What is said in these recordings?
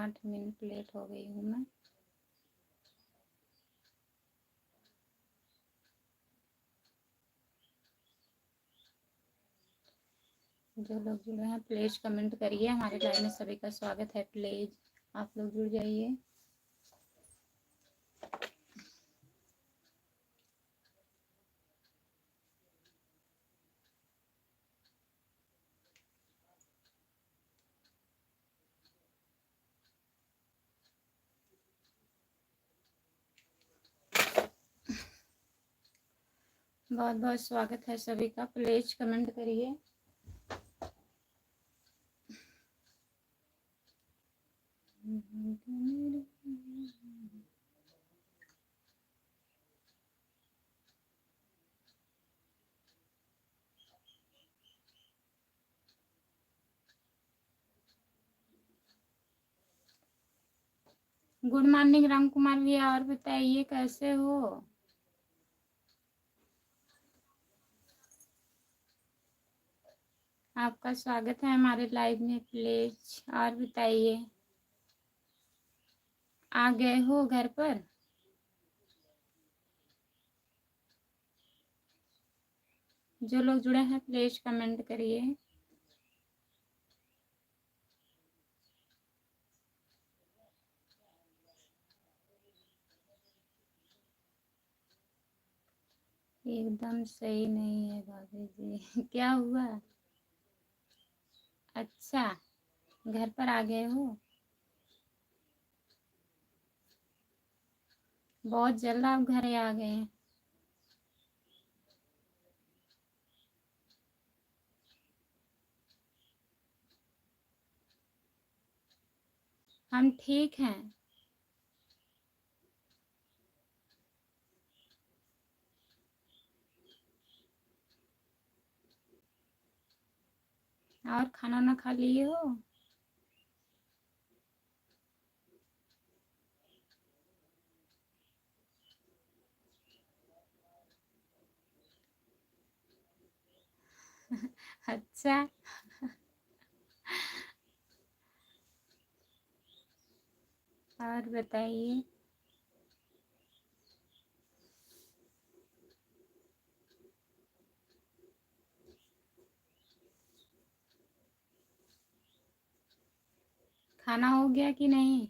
8 minute late हो गई हूँ मैं। जो लोग जुड़े हैं प्लीज कमेंट करिए। हमारे लाइव में सभी का स्वागत है। प्लीज आप लोग जुड़ जाइए। बहुत बहुत स्वागत है सभी का। प्लीज कमेंट करिए। गुड मॉर्निंग राम कुमार भैया, और बताइए कैसे हो? आपका स्वागत है हमारे लाइव में। प्लीज और बताइए, आ गए हो घर पर? जो लोग जुड़े हैं प्लीज कमेंट करिए। एकदम सही नहीं है भाभी जी। क्या हुआ? अच्छा, घर पर आ गए हो? बहुत जल्द आप घर आ गए हैं। हम ठीक हैं। और खाना ना खा लिए हो? अच्छा, और बताइए। खाना हो गया कि नहीं?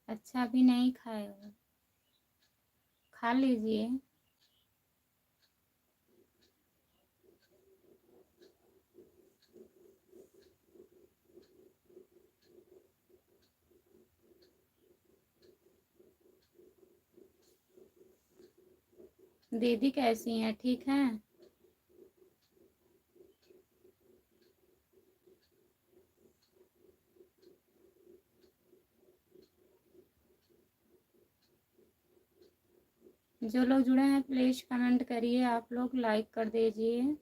अच्छा, अभी नहीं खाए हो? खा लीजिए। दीदी कैसी हैं, ठीक हैं? जो लोग जुड़े हैं प्लीज कमेंट करिए। आप लोग लाइक कर दीजिए।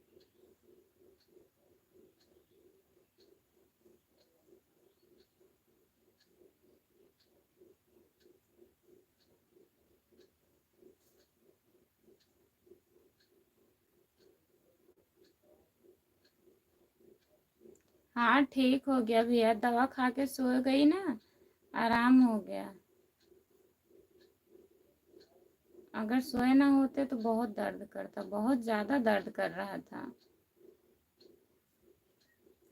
हाँ ठीक हो गया भैया, दवा खा के सो गई ना, आराम हो गया। अगर सोए ना होते तो बहुत दर्द करता, बहुत ज़्यादा दर्द कर रहा था।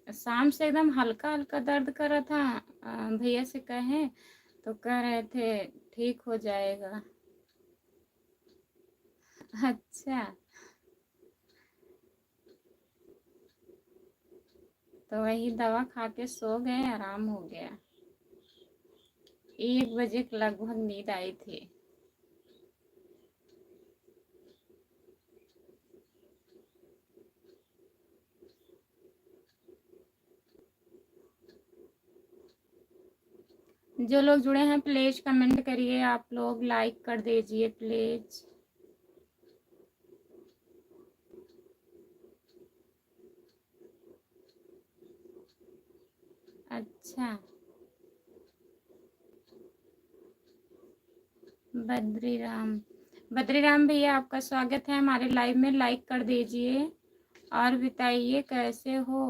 शाम से एकदम हल्का हल्का दर्द कर रहा था। भैया से कहें तो कह रहे थे ठीक हो जाएगा। अच्छा, तो वही दवा खा के सो गए, आराम हो गया। 1 बजे के लगभग नींद आई थी। जो लोग जुड़े हैं प्लीज कमेंट करिए। आप लोग लाइक कर दीजिए प्लीज। अच्छा, बद्रीराम, बद्रीराम भैया आपका स्वागत है हमारे लाइव में। लाइक कर दीजिए और बताइए कैसे हो?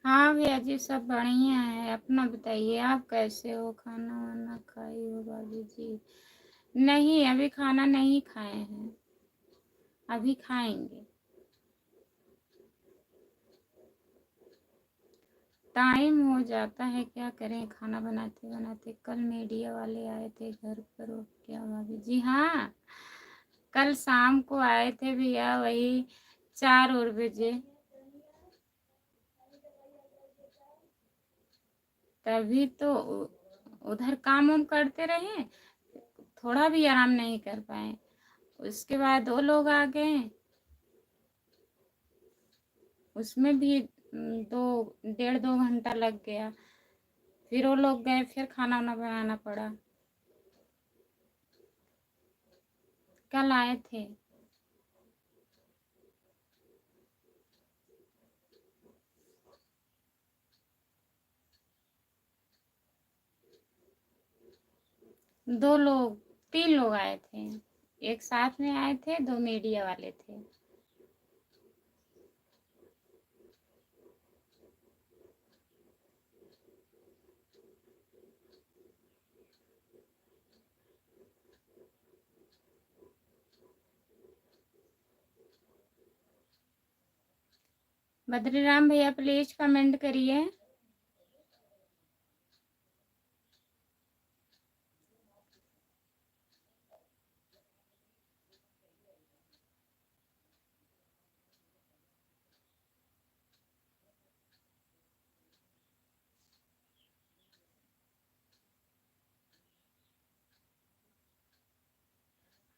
हाँ भैया जी, सब बढ़िया है। अपना बताइए, आप कैसे हो? खाना वाना खाई हो भाभी जी? नहीं, अभी खाना नहीं खाए हैं, अभी खाएंगे। टाइम हो जाता है, क्या करें, खाना बनाते बनाते। कल मीडिया वाले आए थे घर पर। वो क्या भाभी जी? हाँ, कल शाम को आए थे भैया, वही 4 और बजे। तभी तो उधर काम वाम करते रहे, थोड़ा भी आराम नहीं कर पाए। उसके बाद वो लोग आ गए, उसमें भी 1.5-2 घंटा लग गया। फिर वो लोग गए, फिर खाना वाना बनाना पड़ा। कल आए थे। 2 लोग, 3 लोग आए थे। एक साथ में आए थे, 2 मीडिया वाले थे। बद्रीराम भैया प्लीज कमेंट करिए।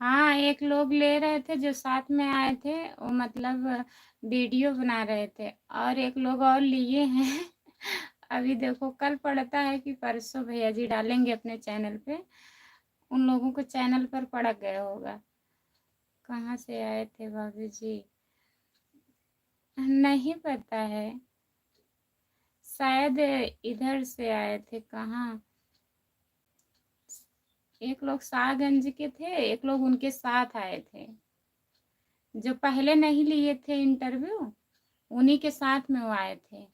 हाँ, एक लोग ले रहे थे, जो साथ में आए थे, वो मतलब वीडियो बना रहे थे। और एक लोग और लिए हैं। अभी देखो, कल पड़ता है कि परसों भैया जी डालेंगे अपने चैनल पे। उन लोगों को चैनल पर पड़ गया होगा। कहाँ से आए थे भाभी जी? नहीं पता है, शायद इधर से आए थे। कहाँ? एक लोग शाहगंज के थे, एक लोग उनके साथ आए थे, जो पहले नहीं लिए थे इंटरव्यू, उन्हीं के साथ में वो आए थे।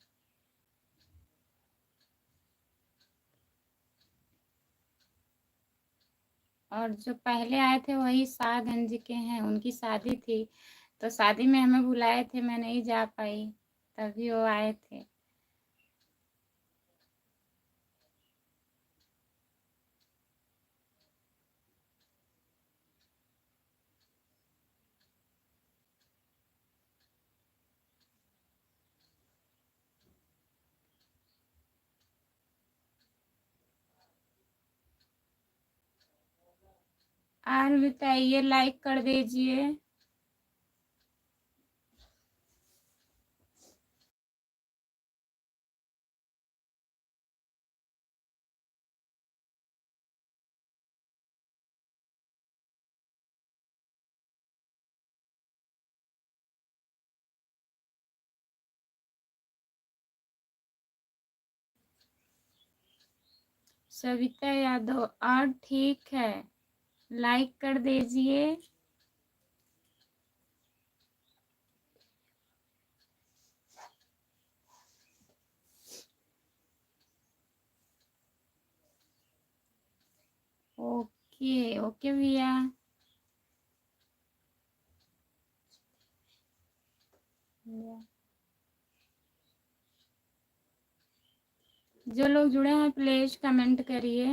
और जो पहले आए थे वही शाहगंज के हैं, उनकी शादी थी, तो शादी में हमें बुलाए थे, मैं नहीं जा पाई, तभी वो आए थे। और बताइए, लाइक कर दीजिए। सविता यादव, और ठीक है, लाइक कर दीजिए। ओके ओके भैया। जो लोग जुड़े हैं प्लीज कमेंट करिए।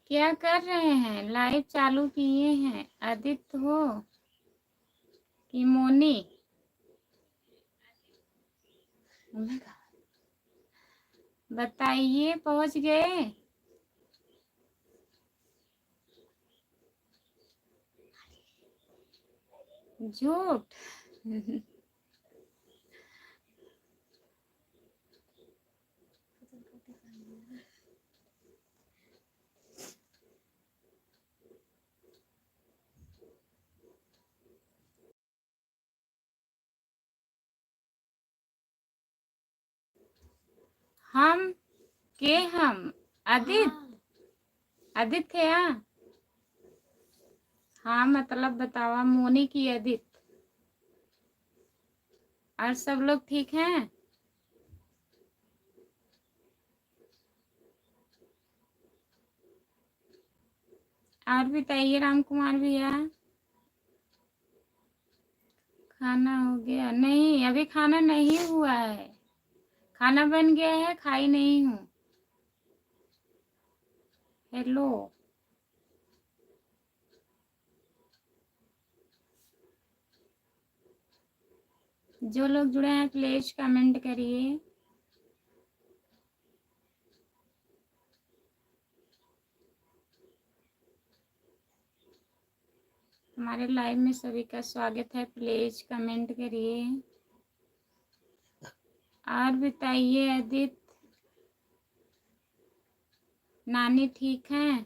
क्या कर रहे हैं? लाइव चालू किए हैं। आदित्य हो कि मोनी? बताइए, पहुंच गए? झूठ। हम के हम आदित्य हाँ मतलब बतावा मोनी की आदित्य। और सब लोग ठीक हैं? और बताइए राम कुमार भैया। खाना हो गया? नहीं अभी खाना नहीं हुआ है। खाना बन गया है, खाई नहीं हूँ। हेलो जो लोग जुड़े हैं प्लीज कमेंट करिए। हमारे लाइव में सभी का स्वागत है, प्लीज कमेंट करिए। और बताइए आदित्य, नानी ठीक हैं?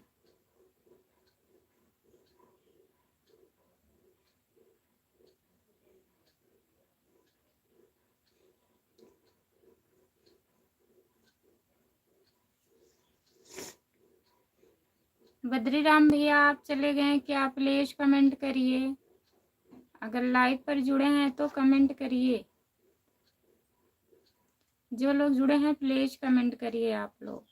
बद्रीराम भैया आप चले गए क्या? प्लीज कमेंट करिए। अगर लाइव पर जुड़े हैं तो कमेंट करिए। जो लोग जुड़े हैं प्लीज कमेंट करिए आप लोग।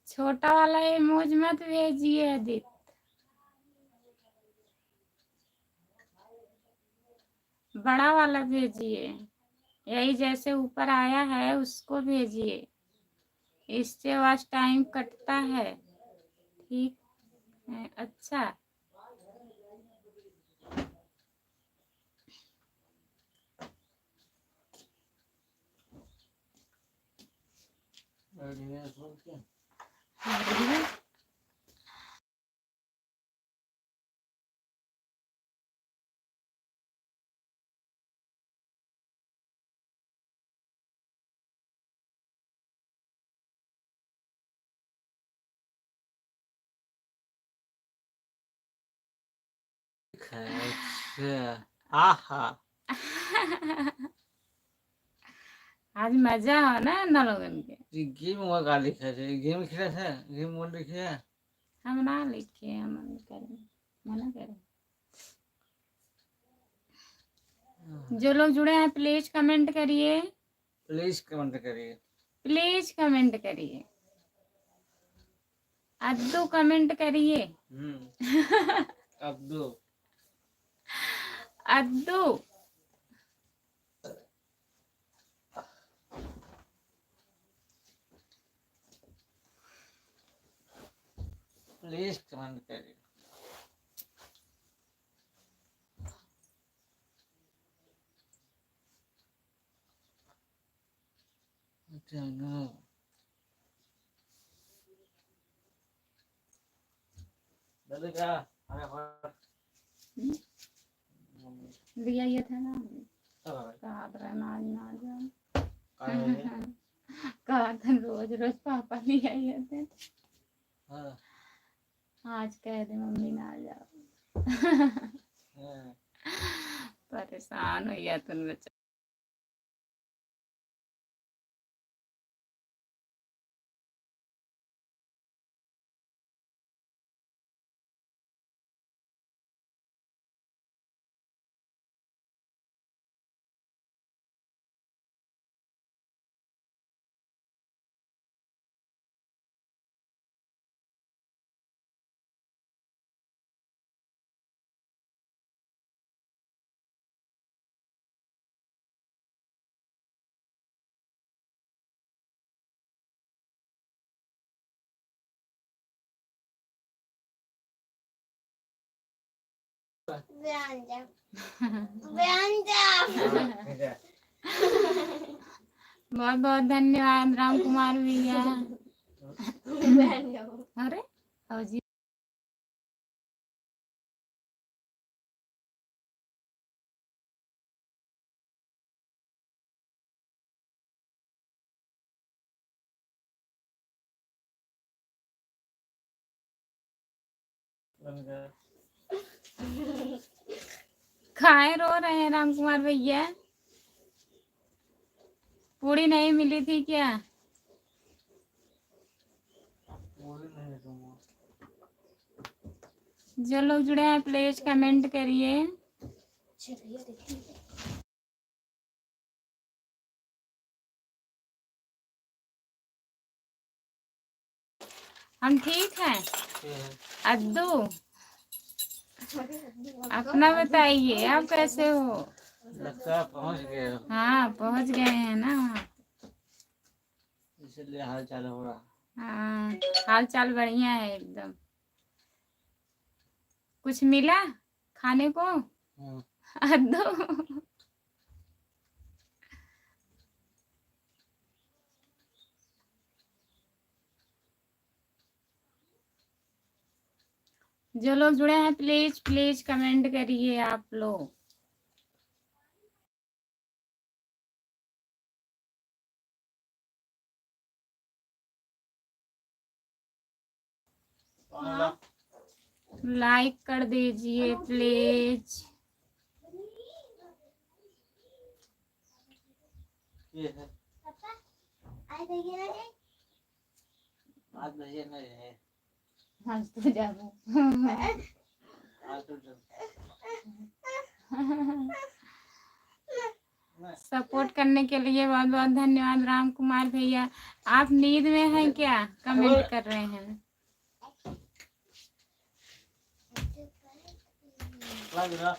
छोटा वाला इमोज मत भेजिए आदित्य। बड़ा वाला भेजिए, यही जैसे ऊपर आया है उसको भेजिए, इससे आवाज टाइम कटता है। ठीक है अच्छा। आहा आज मजा हो ना इन लोगन के। गेम हुआ गाली खेले, गेम खेला था, गेम बोल रही है। हम ना लिखे, हम मना करें। जो लोग जुड़े हैं प्लीज कमेंट करिए। प्लीज कमेंट करिए। प्लीज कमेंट करिए। अद्दू कमेंट करिए। अब्दू अद्दू प्लीज कमेंट करिए। दिया ये था ना, कहा था ना ना जाओ। कहा था रोज रोज पापा नहीं आए थे। आज कह दे मम्मी ना जाओ। परेशान हो गया तुम बच्चा। बहुत बहुत धन्यवाद राम कुमार भैया। अरे जी बन गया। खाए रो रहे हैं राम कुमार भैया। पूरी नहीं मिली थी क्या? पूरी नहीं दूंगा। जो लोग जुड़े हैं प्लीज कमेंट करिए। हम ठीक हैं। ये है। अद्दू अपना बताइए, आप कैसे हो? लगता है पहुंच गए हो, हाँ पहुंच गए हैं ना वहाँ। इसलिए हाल चाल हो रहा। हाँ हाल चाल बढ़िया है एकदम। कुछ मिला खाने को? अद्दू जो लोग जुड़े हैं प्लीज प्लीज कमेंट करिए आप लोग। लाइक कर दीजिए प्लीज। ये है। आज भैया नहीं है। आज तो जाओ। आज तो सपोर्ट करने के लिए बहुत बहुत धन्यवाद राम कुमार भैया। आप नींद में हैं क्या? कमेंट कर रहे हैं। लग रहा।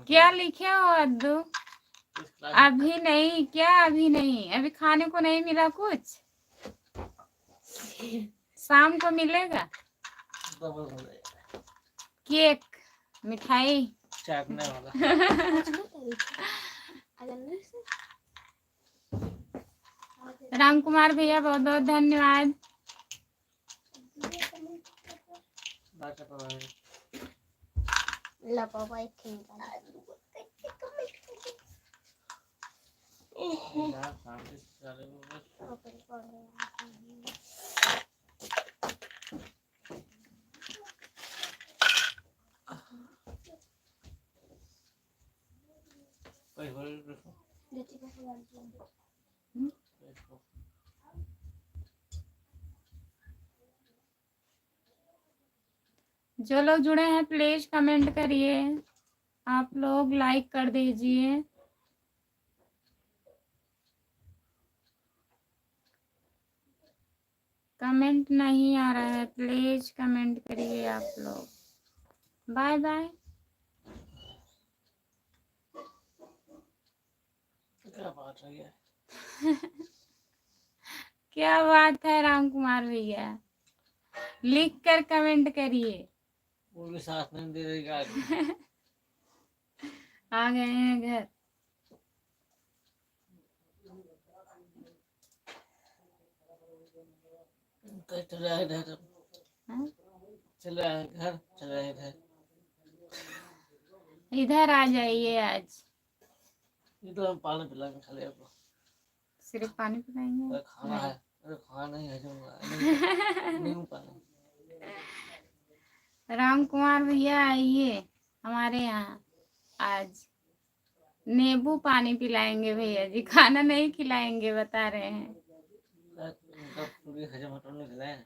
क्या लिखे हो अद्दू? अभी नहीं, क्या अभी नहीं? अभी खाने को नहीं मिला कुछ? शाम को मिलेगा केक मिठाई चाटने वाला। राम कुमार भैया बहुत बहुत धन्यवाद। जो लोग जुड़े हैं प्लीज कमेंट करिए। आप लोग लाइक कर दीजिए। कमेंट नहीं आ रहा है, प्लीज कमेंट करिए आप लोग। Bye bye. क्या बात है? क्या बात है राम कुमार भैया? लिख कर कमेंट करिए। वो भी साथ नहीं दे रही गाड़ी। आ गए हैं घर। चले आए घर। हाँ? चले आए घर, चले आए घर। इधर आ जाइए आज। ये तो हम पानी पिला के खा लिया। सिर्फ पानी पिलाएंगे? खाना है। अरे खाना नहीं हजम होगा। नींबू पानी। राम कुमार भैया आइए हमारे यहाँ आज। नींबू पानी पिलाएंगे भैया जी, खाना नहीं खिलाएंगे बता रहे हैं। पूरी हजम हटने खिलाए।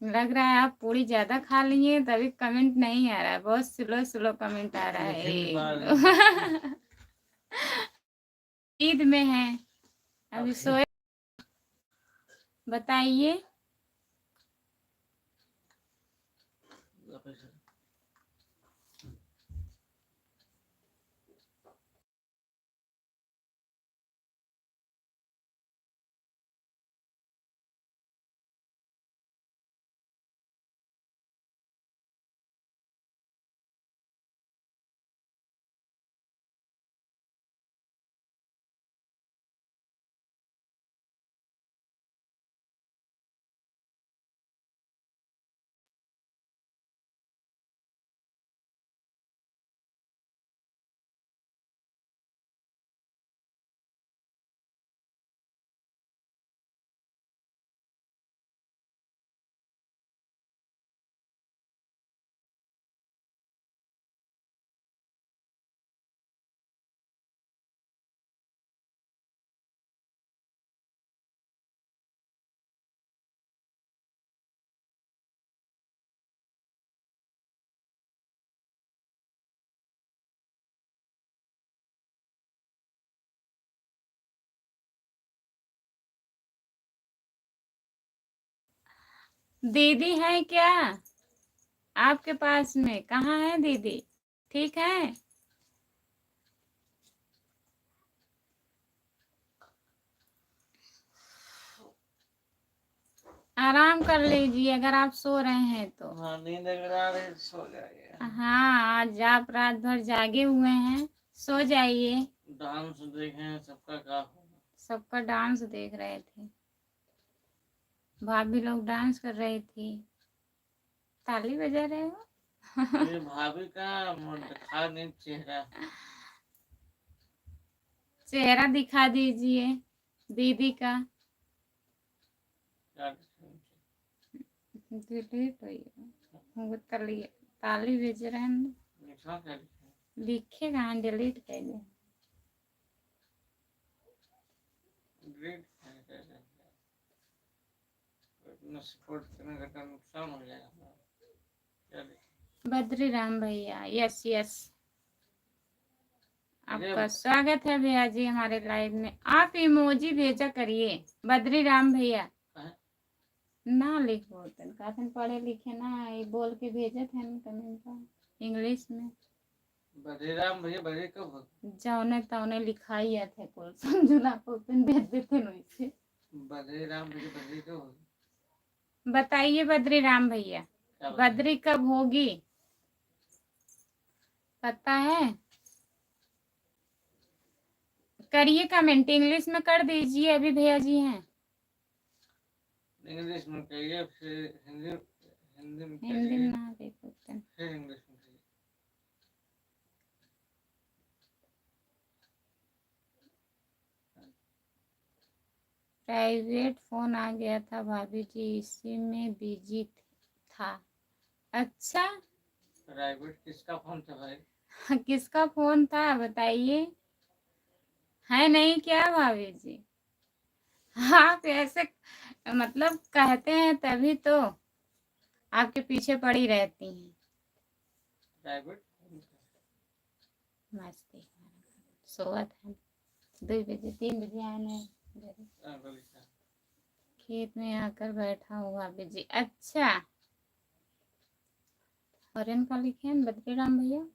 लग रहा है आप पूरी ज्यादा खा लिए तभी कमेंट नहीं आ रहा है, बहुत स्लो स्लो कमेंट आ रहा है। ईद में है अभी सोए। बताइए। दीदी है क्या आपके पास में? कहाँ है दीदी? ठीक है? आराम कर लीजिए अगर आप सो रहे हैं तो। हाँ नींद अगर आ रही है, सो जाइए। हाँ, आज आप रात भर जागे हुए हैं, सो जाइए। डांस देखें सबका क्या होगा। सबका डांस देख रहे थे, भाभी लोग डांस कर रही थी। ताली बजा रहे हो? ये भाभी का दिखा नहीं चेहरा। चेहरा दिखा दीजिए दीदी का। क्या दिखाऊं? डिलीट हुई है। वो ताली भेज रहे हैं। लिखा क्या लिखा? लिखे कहाँ, डिलीट कर दे। ग्रेट है कैसे? इतना सपोर्ट करने का नुकसान हो जाएगा हमारा। क्या लिखा? बद्री राम भैया, यस यस, अरे आपका स्वागत है भैया जी हमारे लाइव में। आप इमोजी भेजा करिए बद्री राम भैया। हाँ? ना लिखो तनका तन पढ़े लिखे ना, ये बोल के भेजे थे ना कमेंट पर इंग्लिश में। बद्रीराम भैया बद्री कब हो? जौने तौने लिखाई थे कुल समझुला को भेज देते वैसे। बद्रीराम भैया बद्री कब हो? बताइए बद्री राम भैया, क्या बताएं? बद्री कब होगी पता है? करिए कमेंट, इंग्लिश में कर दीजिए, अभी भैया जी हैं। इंग्लिश में कहिए, फिर हिंदी में हिंदी कहिए, में ना देखो तन। फिर इंग्लिश में कहिए। प्राइवेट फोन आ गया था भाभी जी, इसी में बिजी था। अच्छा, प्राइवेट किसका फोन था भाई? किसका फोन था बताइए? है नहीं क्या भाभी जी? आप ऐसे मतलब कहते हैं तभी तो आपके पीछे पड़ी रहती हैं। प्राइवेट फोन था। मस्ती सोवत है, 2 बजे 3 बजे आने लिखा। खेत में आकर बैठा हुआ बिजी। अच्छा, और इनका लिखे हैं बद्री राम भैया।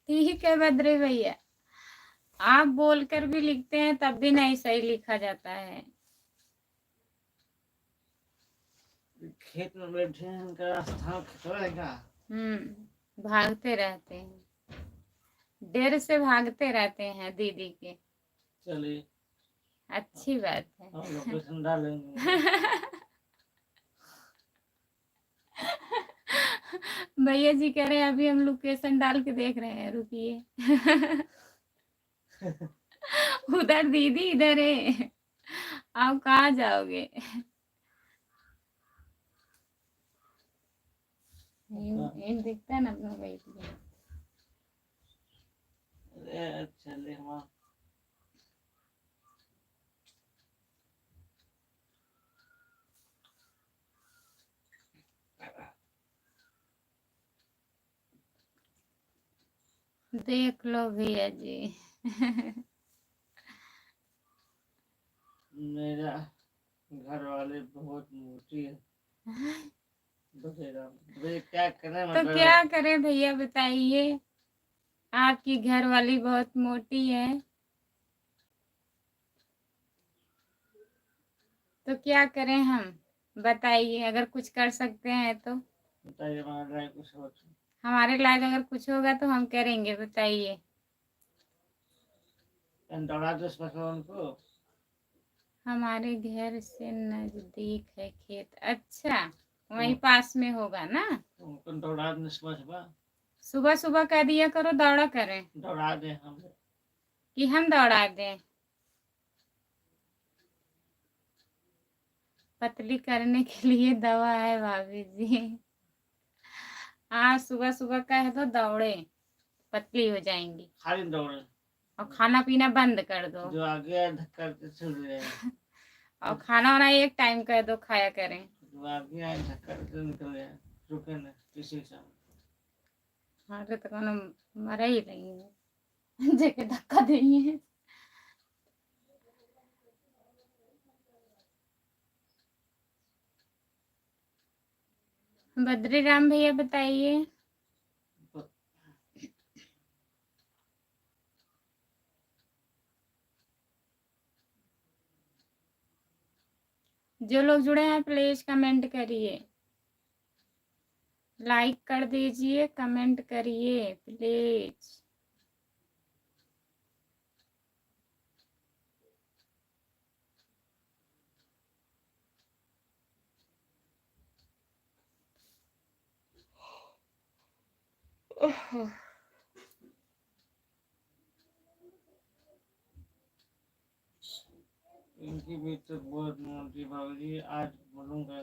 ठीक है बद्री भैया, आप बोलकर भी लिखते हैं तब भी नहीं सही लिखा जाता है। खेत में बैठे हैं, उनका रास्ता खतरा। भागते रहते हैं, देर से भागते रहते हैं दीदी के। चलिए अच्छी बात है। हम लोकेशन डालेंगे। भैया जी कह रहे हैं अभी हम लोकेशन डाल के देख रहे हैं, रुकिए। उधर दीदी, इधर है, आप कहाँ जाओगे? इन दिखता है ना अपना बैठ गया। अरे चलिए हम देख लो भैया जी। मेरा घर वाले बहुत मोटी है। क्या करें तो मतलब? क्या करें भैया बताइए, आपकी घर वाली बहुत मोटी है तो क्या करें हम बताइए, अगर कुछ कर सकते हैं तो। बताइए हमारा लाइफ कुछ हो तो। हमारे लायक अगर कुछ होगा तो हम करेंगे, बताइए। दौड़ा दो उनको। हमारे घर से नजदीक है खेत। अच्छा, वहीं पास में होगा ना? उनको दौड़ा दें सुबह। सुबह सुबह कह दिया करो दौड़ा करें दौड़ा दें हम। कि हम दौड़ा दें। पतली करने के लिए दवा है भाभी जी। हाँ, सुबह सुबह कह दो दौड़े, पतली हो जाएंगी। खाली दौड़े और खाना पीना बंद कर दो, जो आगे धक्का चल रहे हैं। और खाना वाना एक टाइम कर दो खाया करें। तो आगे आए धक्का तो निकल गया, रुके न किसी से। हमारे तो कोनो मरा ही नहीं है जेके धक्का देंगे। बद्री राम भैया बताइए। जो लोग जुड़े हैं प्लीज कमेंट करिए, लाइक कर दीजिए, कमेंट करिए प्लीज। इनकी भी तो बहुत मोटी भाभी, आज बोलूंगा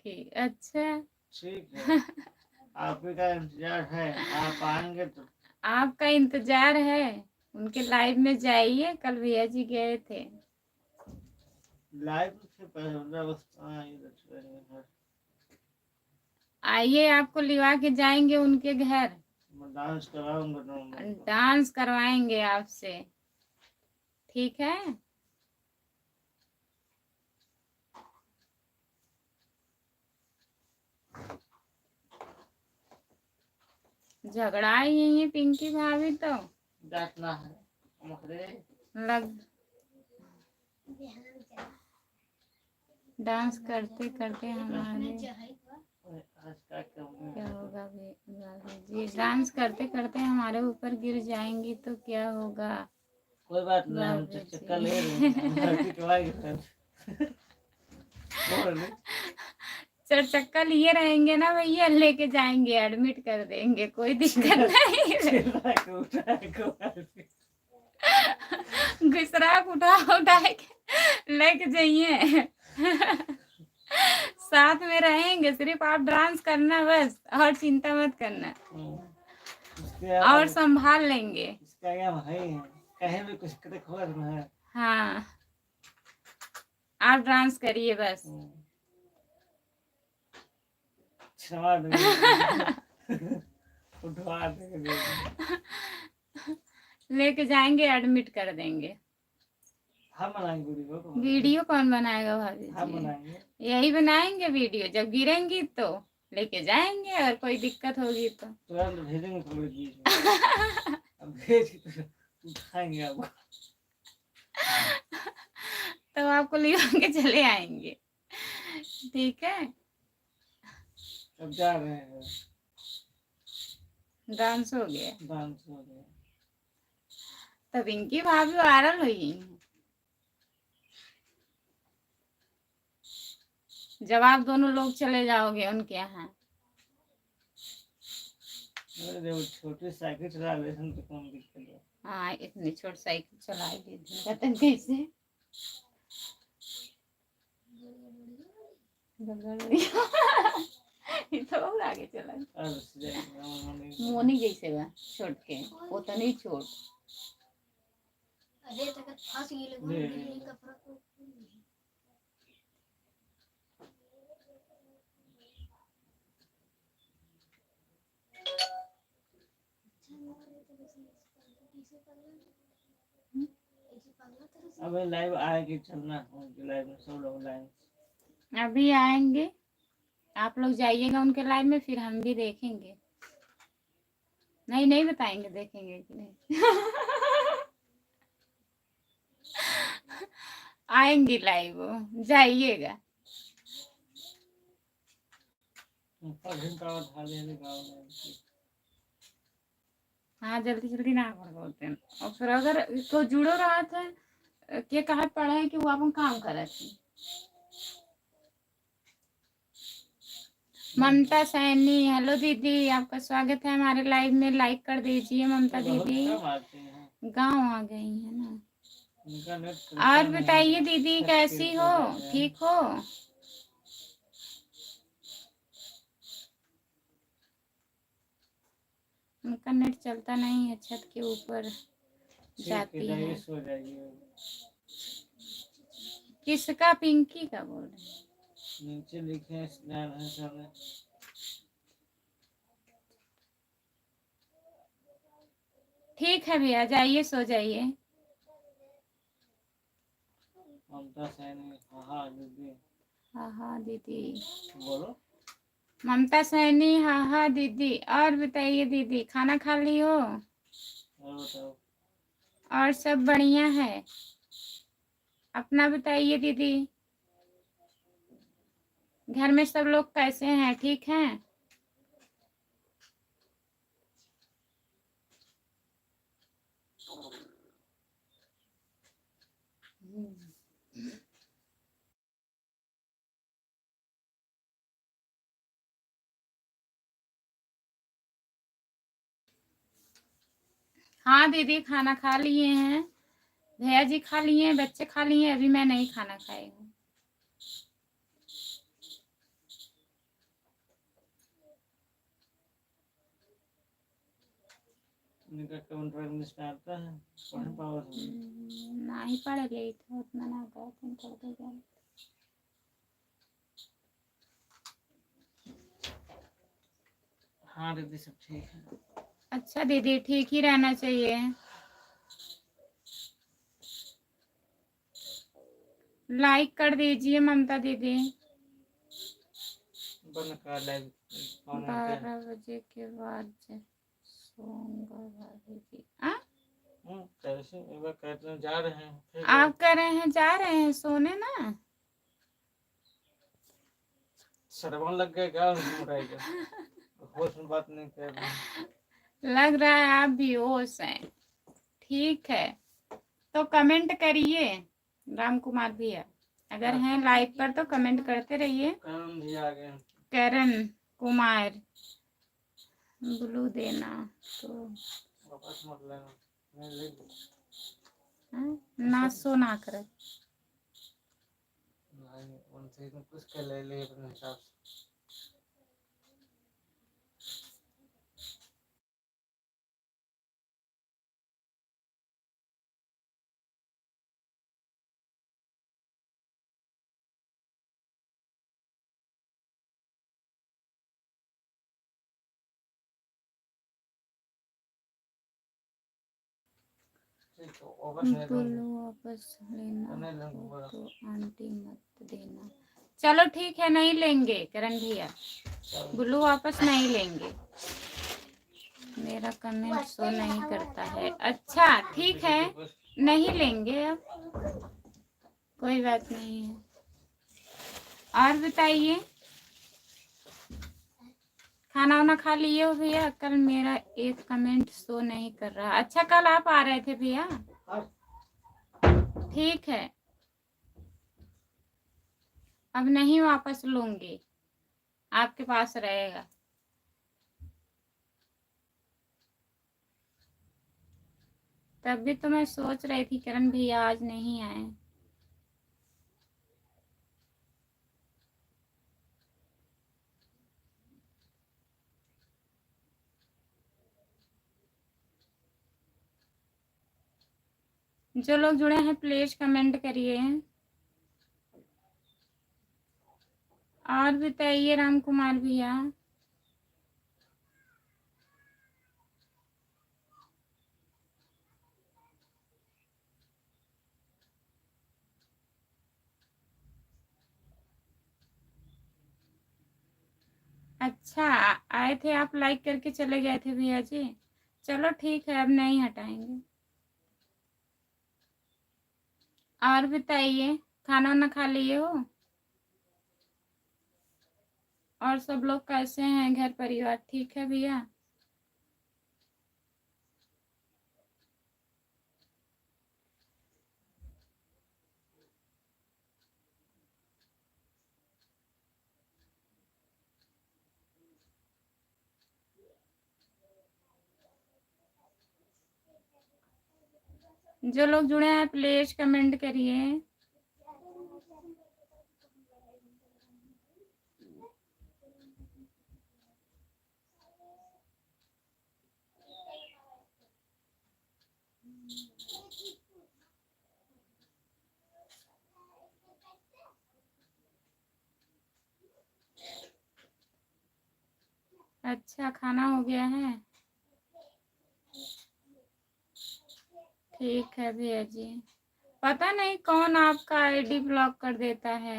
कि अच्छा ठीक है। आपका का इंतजार है, आप आएंगे तो। आपका इंतजार है, उनके लाइव में जाइए, कल भैया जी गए थे लाइव से पहले बस आइए, आपको लिवा के जाएंगे उनके घर, मैं डांस कराऊंगा, डांस करवाएंगे आपसे, ठीक है। झगड़ा ही है पिंकी भाभी तो डांटना है लग डांस करते करते हमारे क्या होगा भाभी जी, डांस करते करते हमारे ऊपर गिर जाएंगी तो क्या होगा। कोई बात नहीं, हम भाभी चक्कर जी। ले रहे हैं। चार चक्कर लिए रहेंगे ना भैया, लेके जाएंगे, एडमिट कर देंगे, कोई दिक्कत नहीं। घुसराक उठा उठा के लेके जाइए। साथ में रहेंगे, सिर्फ आप डांस करना बस, और चिंता मत करना, और संभाल लेंगे। कहीं भी कुछ है। हाँ, आप डांस करिए बस। उठवा देंगे, लेके जाएंगे, एडमिट कर देंगे। हम बनाएंगे वीडियो कौन बनाएगा भाभी हम जी? बनाएंगे, यही बनाएंगे वीडियो, जब गिरेंगी तो लेके जाएंगे, अगर कोई दिक्कत होगी तो तुरंत भेजेंगे थोड़ी चीज। अब भेज के उठाएंगे आपको, तो आपको ले के चले आएंगे, ठीक है। अब जा रहे हैं, डांस हो गया, डांस हो गया। तब इनकी भाभी वायरल हुई, जब आप दोनों लोग चले जाओगे उनके यहाँ। छोटी साइकिल चला लेते तो कौन दिक्कत है। हाँ, इतनी छोटी साइकिल चला ली कैसे तो और आगे चला मोनी जैसे बा छोट के, वो तो नहीं छोट। अरे तक फंस गेले कपड़ा को। अब लाइव आएगी, चलना लाइव में सब लोग लाइव अभी आएंगे, आप लोग जाइएगा उनके लाइव में, फिर हम भी देखेंगे। नहीं नहीं बताएंगे, देखेंगे कि नहीं। आएंगे लाइव, जाइएगा। हाँ, जल्दी जल्दी ना बोलते हैं, और फिर अगर तो जुड़ो रहा था के कहा पड़ा है कि वो अपन काम करे थे। ममता सैनी, हेलो दीदी, आपका स्वागत है हमारे लाइव में, लाइक कर दीजिए ममता दीदी। गांव आ गई है ना। और बताइए दीदी, कैसी हो, ठीक हो? उनका नेट चलता नहीं है, छत के ऊपर जाती है। किसका? पिंकी का बोल रहे हैं? नीचे लिखे हैं स्नान है समय। ठीक है भैया, जाइए सो जाइए। ममता सैनी, हाँ दीदी। हाँ दीदी। बोलो। ममता सैनी, हाँ दीदी। और बताइए दीदी, खाना खा ली हो? और बताओ। और सब बढ़िया है? अपना बताइए दीदी। घर में सब लोग कैसे हैं, ठीक हैं? हाँ दीदी, खाना खा लिए हैं। भैया जी खा लिए हैं, बच्चे खा लिए हैं, अभी मैं नहीं खाना खाई हूँ। उनका कमेंट इंग्लिश में आता है, पढ़ पाओ ना ही पढ़ गई था, उतना ना आता, तुम पढ़ दो क्या? हाँ दीदी सब ठीक है। अच्छा दीदी, ठीक ही रहना चाहिए। लाइक कर दीजिए ममता दीदी। 12 बजे के बाद सोऊंगा दीदी। कैसे जा रहे हैं? आप कह रहे हैं जा रहे हैं सोने ना? सरवन लग गया क्या? होश में बात नहीं कर रहे। लग रहा है आप भी होश हैं। ठीक है, तो कमेंट करिए राम कुमार भैया। अगर हैं लाइव पर तो कमेंट करते रहिए। करण भी आ गए। करण कुमार ब्लू देना तो वापस मत लेना, मैं ले ना सो ना कर। नहीं उनसे कुछ के ले लिए अपने हिसाब से। बोलो वापस लेना हो तो आंटी मत देना। चलो ठीक है, नहीं लेंगे करण भैया, ब्लू वापस नहीं लेंगे। मेरा कमेंट शो नहीं करता है। अच्छा ठीक है, नहीं लेंगे अब, कोई बात नहीं है। और बताइए, खाना वाना खा लिए हो भैया? कल मेरा एक कमेंट शो नहीं कर रहा। अच्छा कल आप आ रहे थे भैया? ठीक है, अब नहीं वापस लूंगी, आपके पास रहेगा। तभी तो मैं सोच रही थी करण भैया आज नहीं आए। जो लोग जुड़े हैं प्लीज कमेंट करिए। और बताइए राम कुमार भैया। अच्छा आए थे आप, लाइक करके चले गए थे भैया जी। चलो ठीक है, अब नहीं हटाएंगे। और बताइए, खाना वाना खा लिए हो? और सब लोग कैसे हैं, घर परिवार ठीक है भैया? जो लोग जुड़े हैं प्लीज कमेंट करिए। अच्छा, खाना हो गया है। ठीक है भैया जी। पता नहीं कौन आपका आईडी ब्लॉक कर देता है,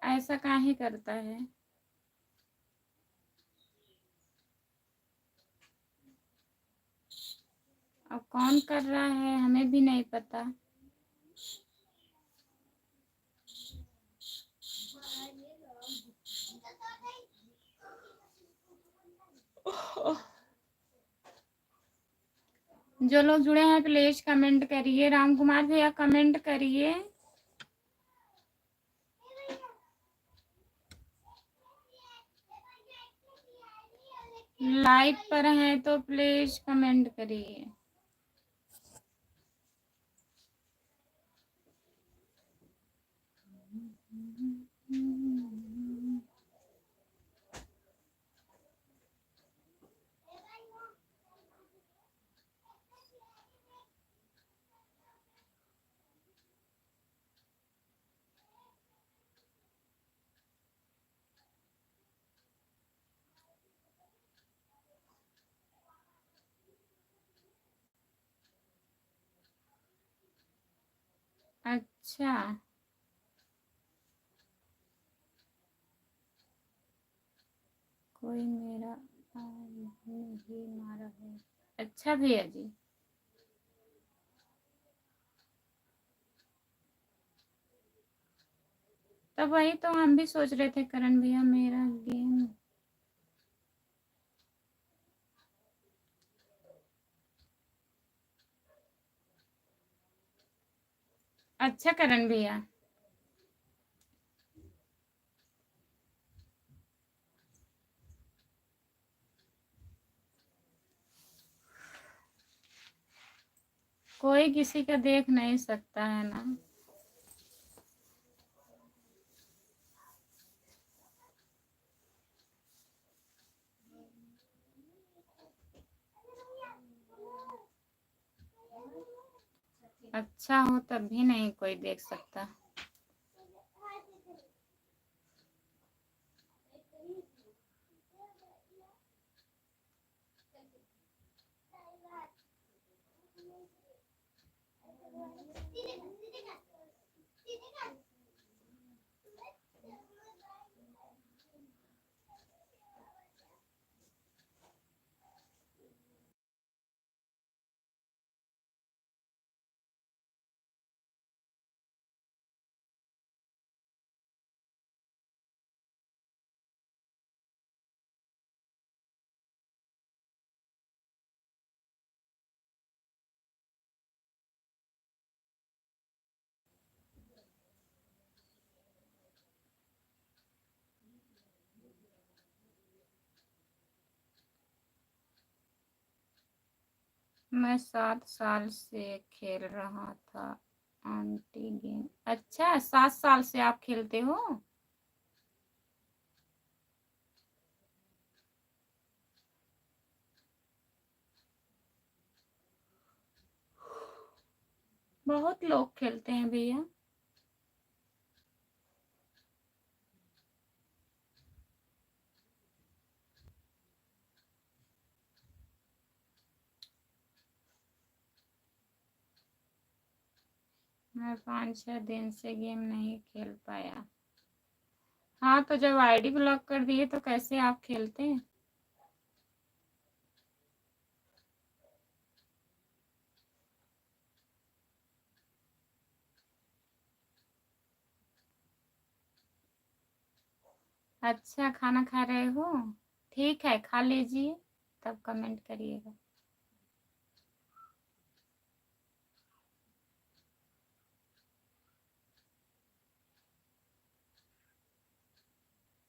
ऐसा काहे करता है। अब कौन कर रहा है हमें भी नहीं पता। जो लोग जुड़े हैं प्लीज कमेंट करिए। राम कुमार भैया कमेंट करिए। लाइव पर हैं तो प्लीज कमेंट करिए। अच्छा, कोई मेरा नहीं मारा है। अच्छा भैया जी, तो वही तो हम भी सोच रहे थे करण भैया मेरा गेम। अच्छा करण भैया, कोई किसी का देख नहीं सकता है ना। अच्छा हो तब भी नहीं कोई देख सकता। मैं 7 साल से खेल रहा था आंटी गेम। अच्छा, 7 साल से आप खेलते हो। बहुत लोग खेलते हैं भैया। मैं 5-6 दिन से गेम नहीं खेल पाया। हाँ, तो जब आईडी ब्लॉक कर दिए तो कैसे आप खेलते हैं। अच्छा, खाना खा रहे हो। ठीक है, खा लीजिए तब कमेंट करिएगा।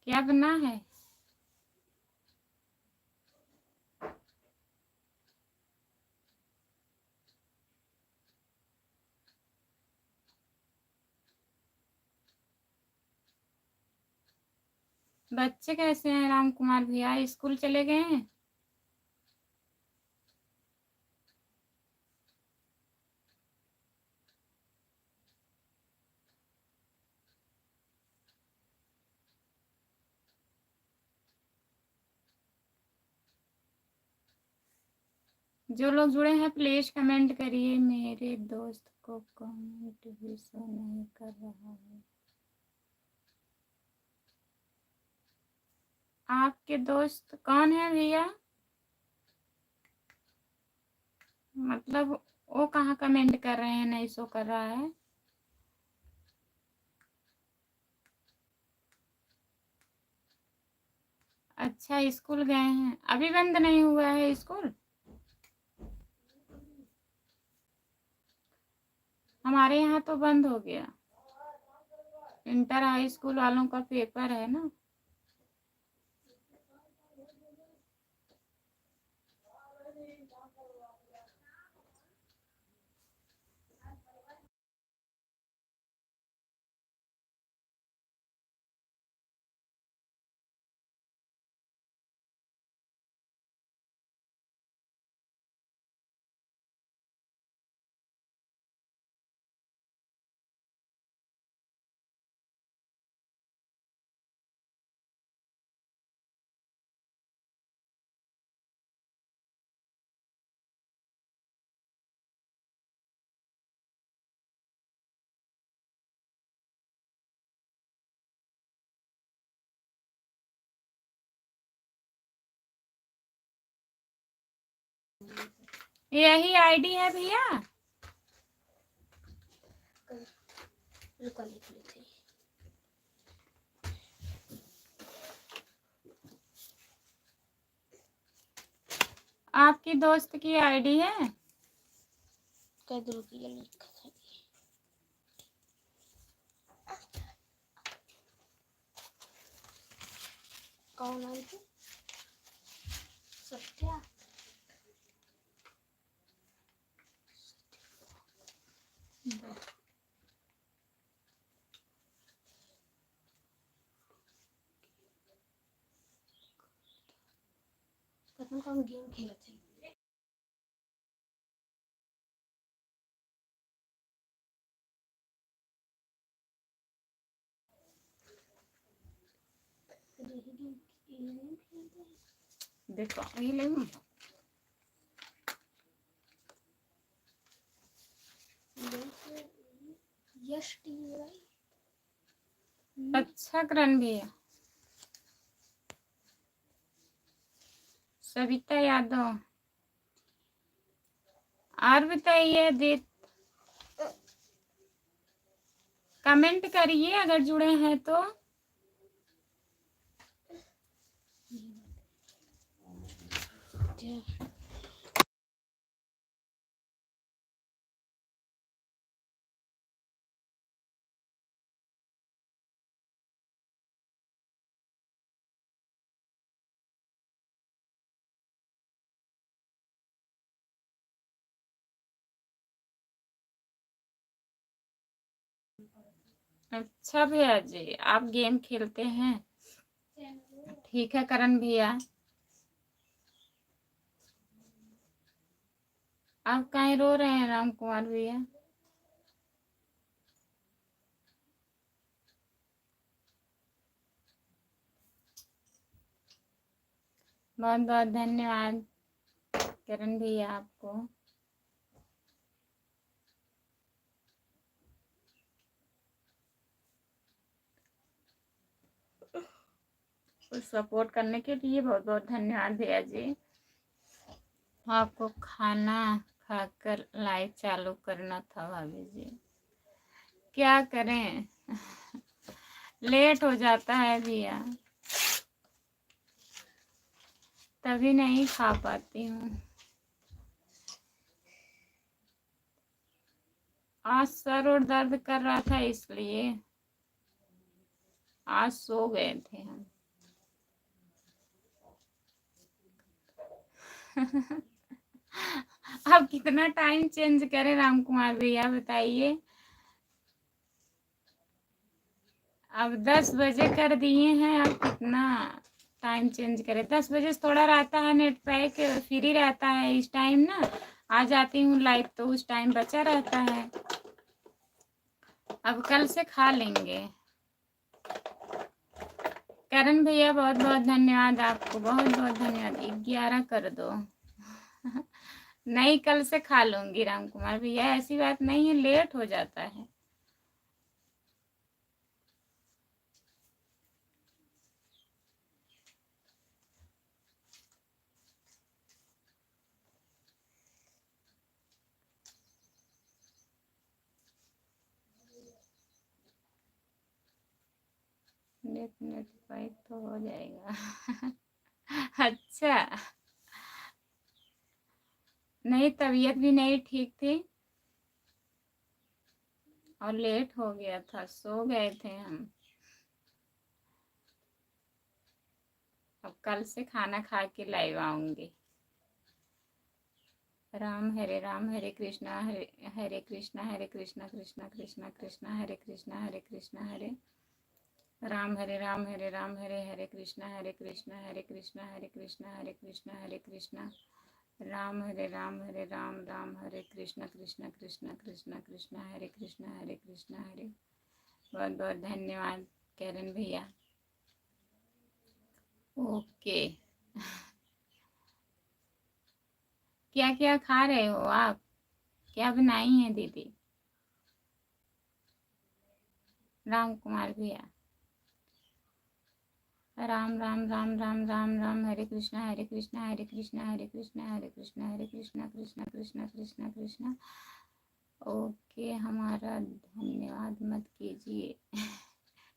क्या बना है। बच्चे कैसे हैं राम कुमार भैया, स्कूल चले गए हैं। जो लोग जुड़े हैं प्लीज कमेंट करिए। मेरे दोस्त को कमेंट भी शो नहीं कर रहा है। आपके दोस्त कौन है भैया? मतलब वो कहाँ कमेंट कर रहे हैं, नहीं शो कर रहा है। अच्छा स्कूल गए हैं, अभी बंद नहीं हुआ है स्कूल? हमारे यहाँ तो बंद हो गया। इंटर हाई स्कूल वालों का पेपर है ना। यही आईडी है भैया? रुको लिख लेते हैं। आपकी दोस्त की आईडी है? कैद रुपया लिखा था। कौन आई थी? सत्या। पता हम गेम खेले थे। देखो ये ले। यश टीवी। अच्छा करण भैया। सविता यादव। और बताइए दीद, कमेंट करिए अगर जुड़े हैं तो। अच्छा भैया जी, आप गेम खेलते हैं? ठीक है करण भैया। आप कहीं रो रहे हैं राम कुमार भैया? बहुत बहुत धन्यवाद करण भैया आपको। सपोर्ट करने के लिए बहुत बहुत धन्यवाद भैया जी। आपको खाना खाकर लाइव चालू करना था भाभी जी, क्या करें लेट हो जाता है भैया, तभी नहीं खा पाती हूँ। आज सर और दर्द कर रहा था इसलिए आज सो गए थे हम। अब कितना टाइम चेंज करें राम कुमार भैया बताइए? अब 10 बजे कर दिए हैं, अब कितना टाइम चेंज करें? 10 बजे से थोड़ा रहता है नेट पैक फ्री रहता है इस टाइम ना, आ जाती हूँ लाइव तो उस टाइम बचा रहता है। अब कल से खा लेंगे। करण भैया बहुत बहुत धन्यवाद आपको, बहुत बहुत धन्यवाद। 11 कर दो नहीं, कल से खा लूंगी राम कुमार भैया, ऐसी बात नहीं है, लेट हो जाता है। नेट नेट तो हो जाएगा। अच्छा, नहीं तबीयत भी नहीं ठीक थी और लेट हो गया था, सो गए थे हम। अब कल से खाना खा के लाइव आऊंगी। राम हरे कृष्णा हरे कृष्णा हरे कृष्णा कृष्णा कृष्णा कृष्णा हरे कृष्णा हरे राम हरे राम हरे हरे कृष्णा हरे कृष्णा हरे कृष्णा हरे कृष्णा राम हरे राम राम हरे कृष्णा कृष्णा कृष्णा कृष्णा कृष्णा हरे कृष्णा हरे। बहुत बहुत धन्यवाद करण भैया। ओके। क्या क्या खा रहे हो आप, क्या बनाई हैं दीदी? राम कुमार भैया, राम राम राम राम राम राम हरे कृष्णा हरे कृष्णा हरे कृष्णा हरे कृष्णा हरे कृष्णा कृष्णा कृष्णा कृष्णा कृष्णा। ओके, हमारा धन्यवाद मत कीजिए।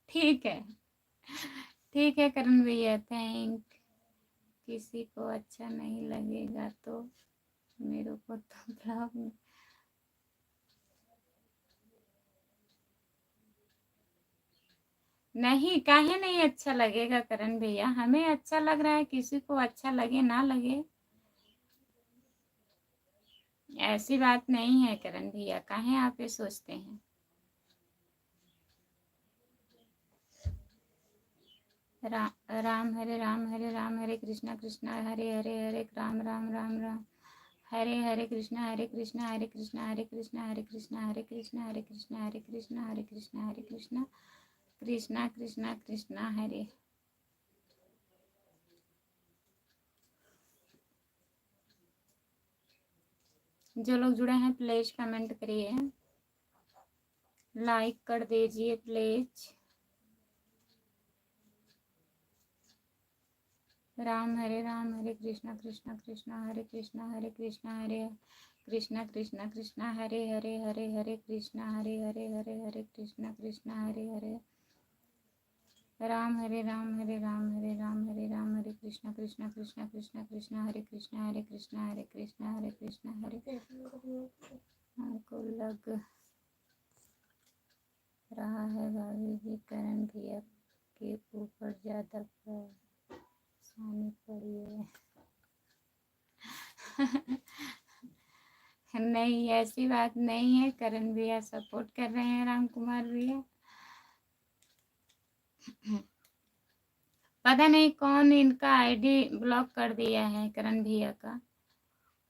ठीक है, ठीक है करण भैया, थैंक। किसी को अच्छा नहीं लगेगा तो मेरे को तो ब्लॉग में। नहीं, काहे नहीं अच्छा लगेगा करण भैया, हमें अच्छा लग रहा है, किसी को अच्छा लगे ना लगे ऐसी बात नहीं है करण भैया, काहे आप ये सोचते हैं? राम हरे कृष्णा कृष्णा हरे हरे हरे राम राम राम राम हरे हरे कृष्णा हरे कृष्णा हरे कृष्णा हरे कृष्णा हरे कृष्णा हरे कृष्णा हरे कृष्णा हरे कृष्णा हरे कृष्णा हरे कृष्णा कृष्णा कृष्णा कृष्णा हरे। जो लोग जुड़े हैं प्लीज कमेंट करिए, लाइक कर दीजिए प्लीज। राम हरे कृष्णा कृष्णा कृष्णा हरे कृष्णा हरे कृष्णा कृष्णा हरे हरे हरे कृष्णा हरे हरे कृष्णा हरे हरे राम हरे राम हरे कृष्णा कृष्णा कृष्णा कृष्णा हरे कृष्णा हरे। हमको लग रहा है भाभी जी करण भैया के ऊपर ज्यादा परेशानी पड़ी है। नहीं, ऐसी बात नहीं है, करण भैया सपोर्ट कर रहे हैं राम कुमार भैया। पता नहीं कौन इनका आईडी ब्लॉक कर दिया है करण भैया का,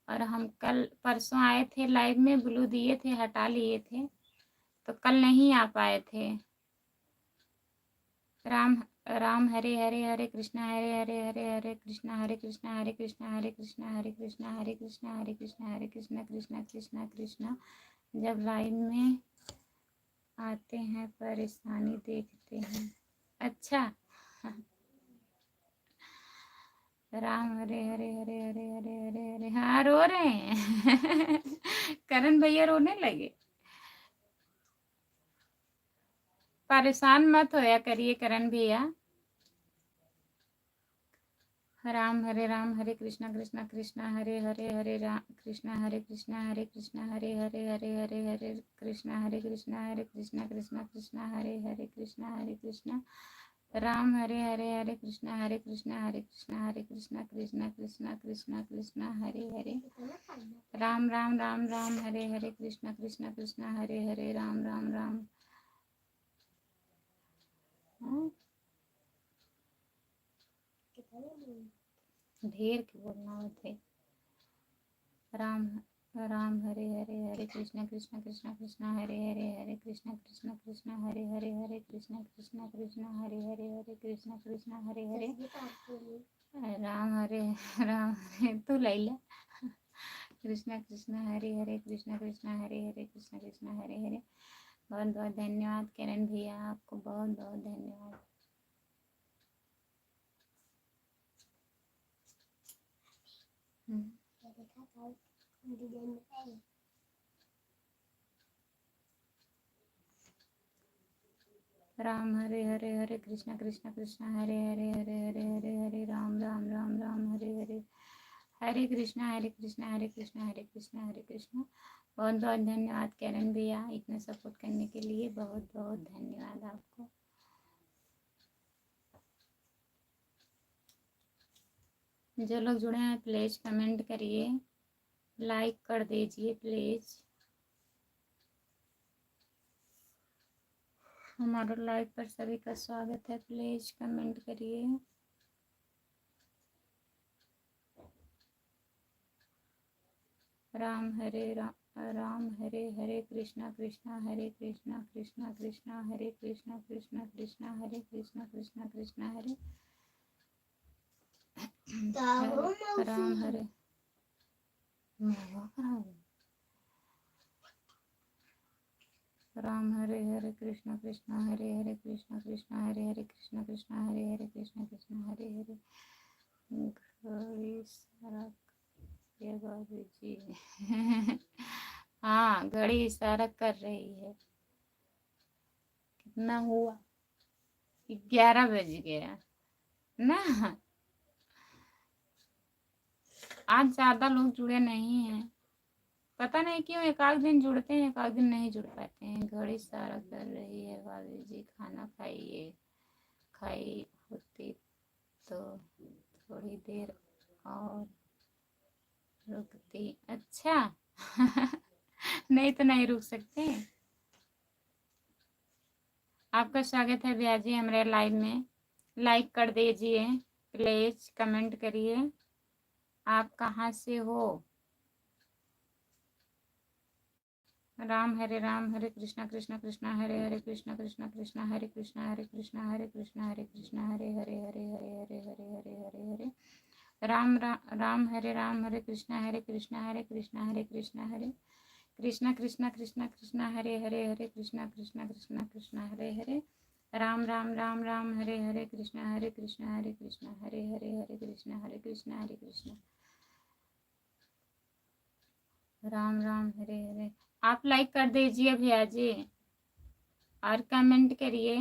और हम कल परसों आए थे लाइव में, ब्लू दिए थे, हटा लिए थे, तो कल नहीं आ पाए थे। राम राम हरे कृष्णा हरे कृष्णा हरे कृष्णा हरे कृष्णा हरे कृष्णा हरे कृष्णा हरे कृष्णा कृष्णा कृष्णा। जब लाइव में आते हैं परेशानी देखते हैं। अच्छा। राम हरे। हाँ, रो रहे हैं। करण भैया रोने लगे। परेशान मत होया करिए करण भैया। राम हरे कृष्णा कृष्णा हरे हरे राम कृष्णा हरे कृष्णा हरे कृष्णा हरे कृष्णा हरे कृष्णा राम हरे कृष्णा कृष्णा हरे राम राम राम राम हरे कृष्णा हरे राम राम राम। ढेर के बोलना होते। राम राम हरे कृष्णा कृष्णा हरे कृष्णा हरे कृष्णा हरे कृष्णा हरे राम हरे तो लैला कृष्णा कृष्णा हरे हरे, कृष्णा कृष्णा हरे हरे, कृष्णा कृष्णा हरे हरे। बहुत बहुत धन्यवाद किरण भैया, आपको बहुत बहुत धन्यवाद। क्या देखा था डिजाइन में? राम हरे हरे हरे कृष्णा, कृष्णा कृष्णा हरे हरे, हरे हरे हरे हरे राम, राम राम राम हरे हरे। हरे कृष्णा हरे कृष्णा, हरे कृष्णा हरे कृष्णा, हरे कृष्णा। बहुत बहुत धन्यवाद किरण भैया, इतना सपोर्ट करने के लिए बहुत बहुत धन्यवाद आपको। जो लोग जुड़े हैं प्लीज कमेंट करिए, लाइक कर दीजिए प्लीज। हमारे लाइव पर सभी का स्वागत है, प्लीज कमेंट करिए। राम हरे राम हरे हरे, कृष्णा कृष्णा हरे कृष्णा, कृष्णा कृष्णा हरे कृष्णा, कृष्णा कृष्णा हरे कृष्णा, कृष्णा कृष्णा हरे राम हरे। राम हरे हरे, कृष्णा कृष्णा हरे हरे, कृष्णा कृष्णा हरे हरे, कृष्णा कृष्णा हरे हरे, कृष्णा कृष्णा हरे हरे। घड़ी सरक ये बाबू जी हाँ, घड़ी इशारा कर रही है। कितना हुआ? 11 बज गया ना। आज ज्यादा लोग जुड़े नहीं हैं, पता नहीं क्यों। एक आध दिन जुड़ते हैं, एक आध दिन नहीं जुड़ पाते हैं। घड़ी इशारा कर रही है भाभी जी, खाना खाइए। खाई होती तो थोड़ी देर और रुकती। अच्छा नहीं तो नहीं रुक सकते। आपका स्वागत है भैया जी हमारे लाइव में। लाइक कर दीजिए प्लीज, कमेंट करिए आप कहाँ से हो। राम हरे कृष्णा, कृष्णा कृष्णा हरे हरे, कृष्णा कृष्णा कृष्णा हरे कृष्णा, हरे कृष्णा हरे कृष्णा, हरे कृष्णा हरे हरे हरे हरे हरे हरे हरे हरे हरे। राम हरे कृष्णा, हरे कृष्णा हरे कृष्णा, हरे कृष्णा हरे कृष्णा, कृष्णा कृष्णा कृष्णा हरे हरे, हरे कृष्णा कृष्णा कृष्णा कृष्णा हरे हरे। राम राम राम राम हरे हरे कृष्णा, हरे कृष्णा हरे कृष्णा, हरे हरे हरे कृष्णा, हरे कृष्णा हरे कृष्णा। राम राम हरे हरे। आप लाइक कर दीजिए भैया जी और कमेंट करिए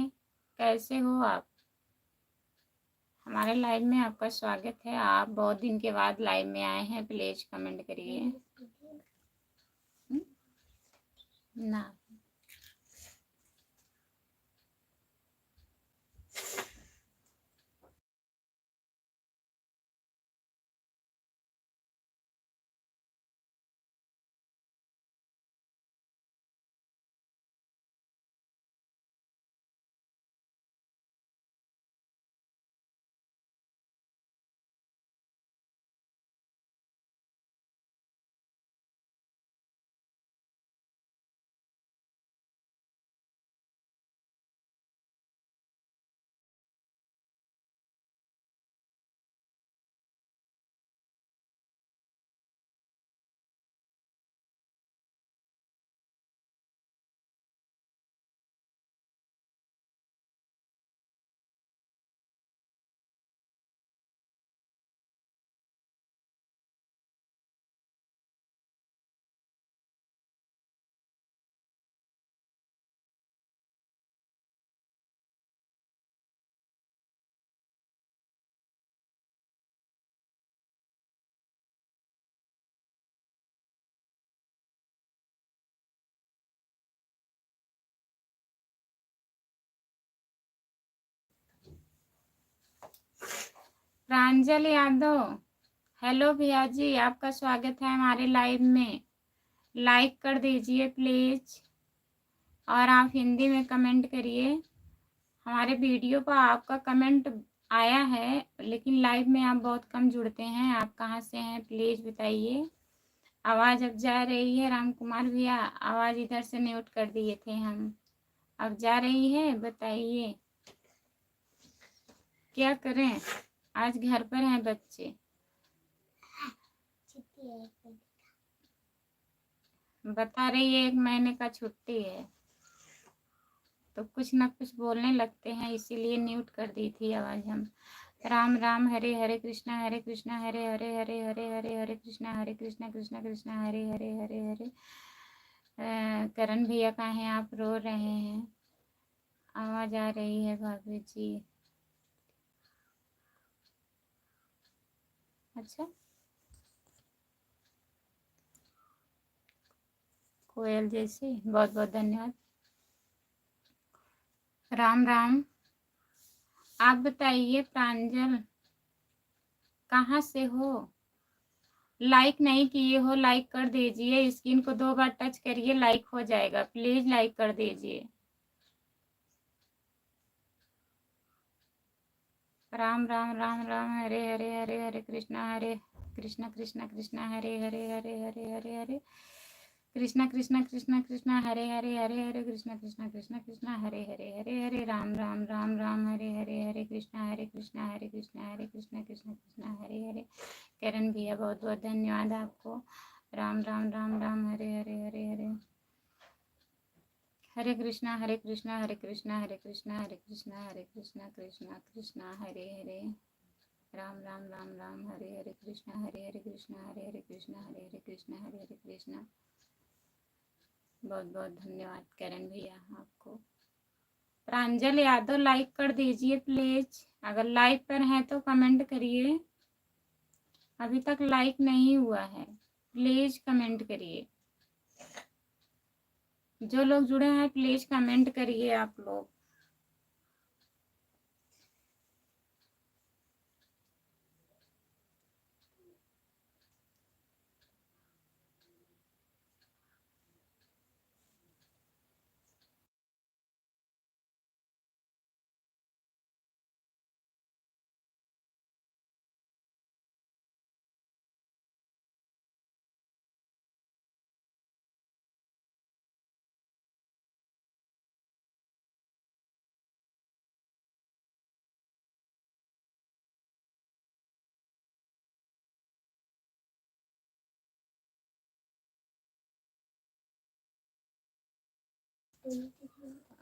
कैसे हो आप। हमारे लाइव में आपका स्वागत है, आप बहुत दिन के बाद लाइव में आए हैं, प्लीज कमेंट करिए ना। प्रांजल यादव, हेलो भैया जी, आपका स्वागत है हमारे लाइव में। लाइक कर दीजिए प्लीज और आप हिंदी में कमेंट करिए। हमारे वीडियो पर आपका कमेंट आया है, लेकिन लाइव में आप बहुत कम जुड़ते हैं। आप कहाँ से हैं प्लीज बताइए। आवाज़ अब जा रही है राम कुमार भैया, आवाज़ इधर से म्यूट कर दिए थे हम, अब जा रही है, बताइए क्या करें। आज घर पर हैं बच्चे। बता रही है 1 महीने का छुट्टी है, तो कुछ ना कुछ बोलने लगते हैं, इसीलिए म्यूट कर दी थी आवाज़ हम। राम राम, हरे हरे कृष्णा हरे कृष्णा, हरे हरे हरे हरे हरे हरे कृष्णा, हरे कृष्णा कृष्णा कृष्णा हरे हरे हरे हरे। करण भैया कहाँ हैं आप? रो रहे हैं। आवाज़ आ रही है भाभी जी। अच्छा, कोयल जैसी, बहुत बहुत धन्यवाद। राम राम। आप बताइए प्रांजल, कहाँ से हो? लाइक नहीं किए हो, लाइक कर दीजिए। स्क्रीन को 2 बार टच करिए, लाइक हो जाएगा। प्लीज लाइक कर दीजिए। राम राम राम राम, हरे हरे हरे हरे कृष्णा, हरे कृष्णा कृष्णा कृष्णा हरे हरे हरे हरे हरे हरे कृष्णा कृष्णा कृष्णा कृष्णा हरे हरे हरे हरे कृष्णा कृष्णा कृष्णा कृष्णा हरे हरे हरे हरे। राम राम राम राम, हरे हरे हरे कृष्णा, हरे कृष्णा हरे कृष्णा, हरे कृष्णा कृष्णा कृष्णा हरे हरे। करण भैया बहुत बहुत धन्यवाद आपको। राम राम राम राम, हरे हरे हरे हरे हरे कृष्णा, हरे कृष्णा, हरे कृष्णा, हरे कृष्णा, हरे कृष्णा, हरे कृष्णा, कृष्णा कृष्णा हरे हरे। राम राम राम राम, हरे हरे कृष्णा, हरे हरे कृष्णा, हरे हरे कृष्णा, हरे हरे कृष्णा, हरे हरे कृष्णा। बहुत बहुत धन्यवाद करण भैया आपको। प्रांजल यादव लाइक कर दीजिए प्लीज। अगर लाइव पर हैं तो कमेंट करिए। अभी तक लाइक नहीं हुआ है, प्लीज कमेंट करिए। जो लोग जुड़े हैं प्लीज कमेंट करिए आप लोग।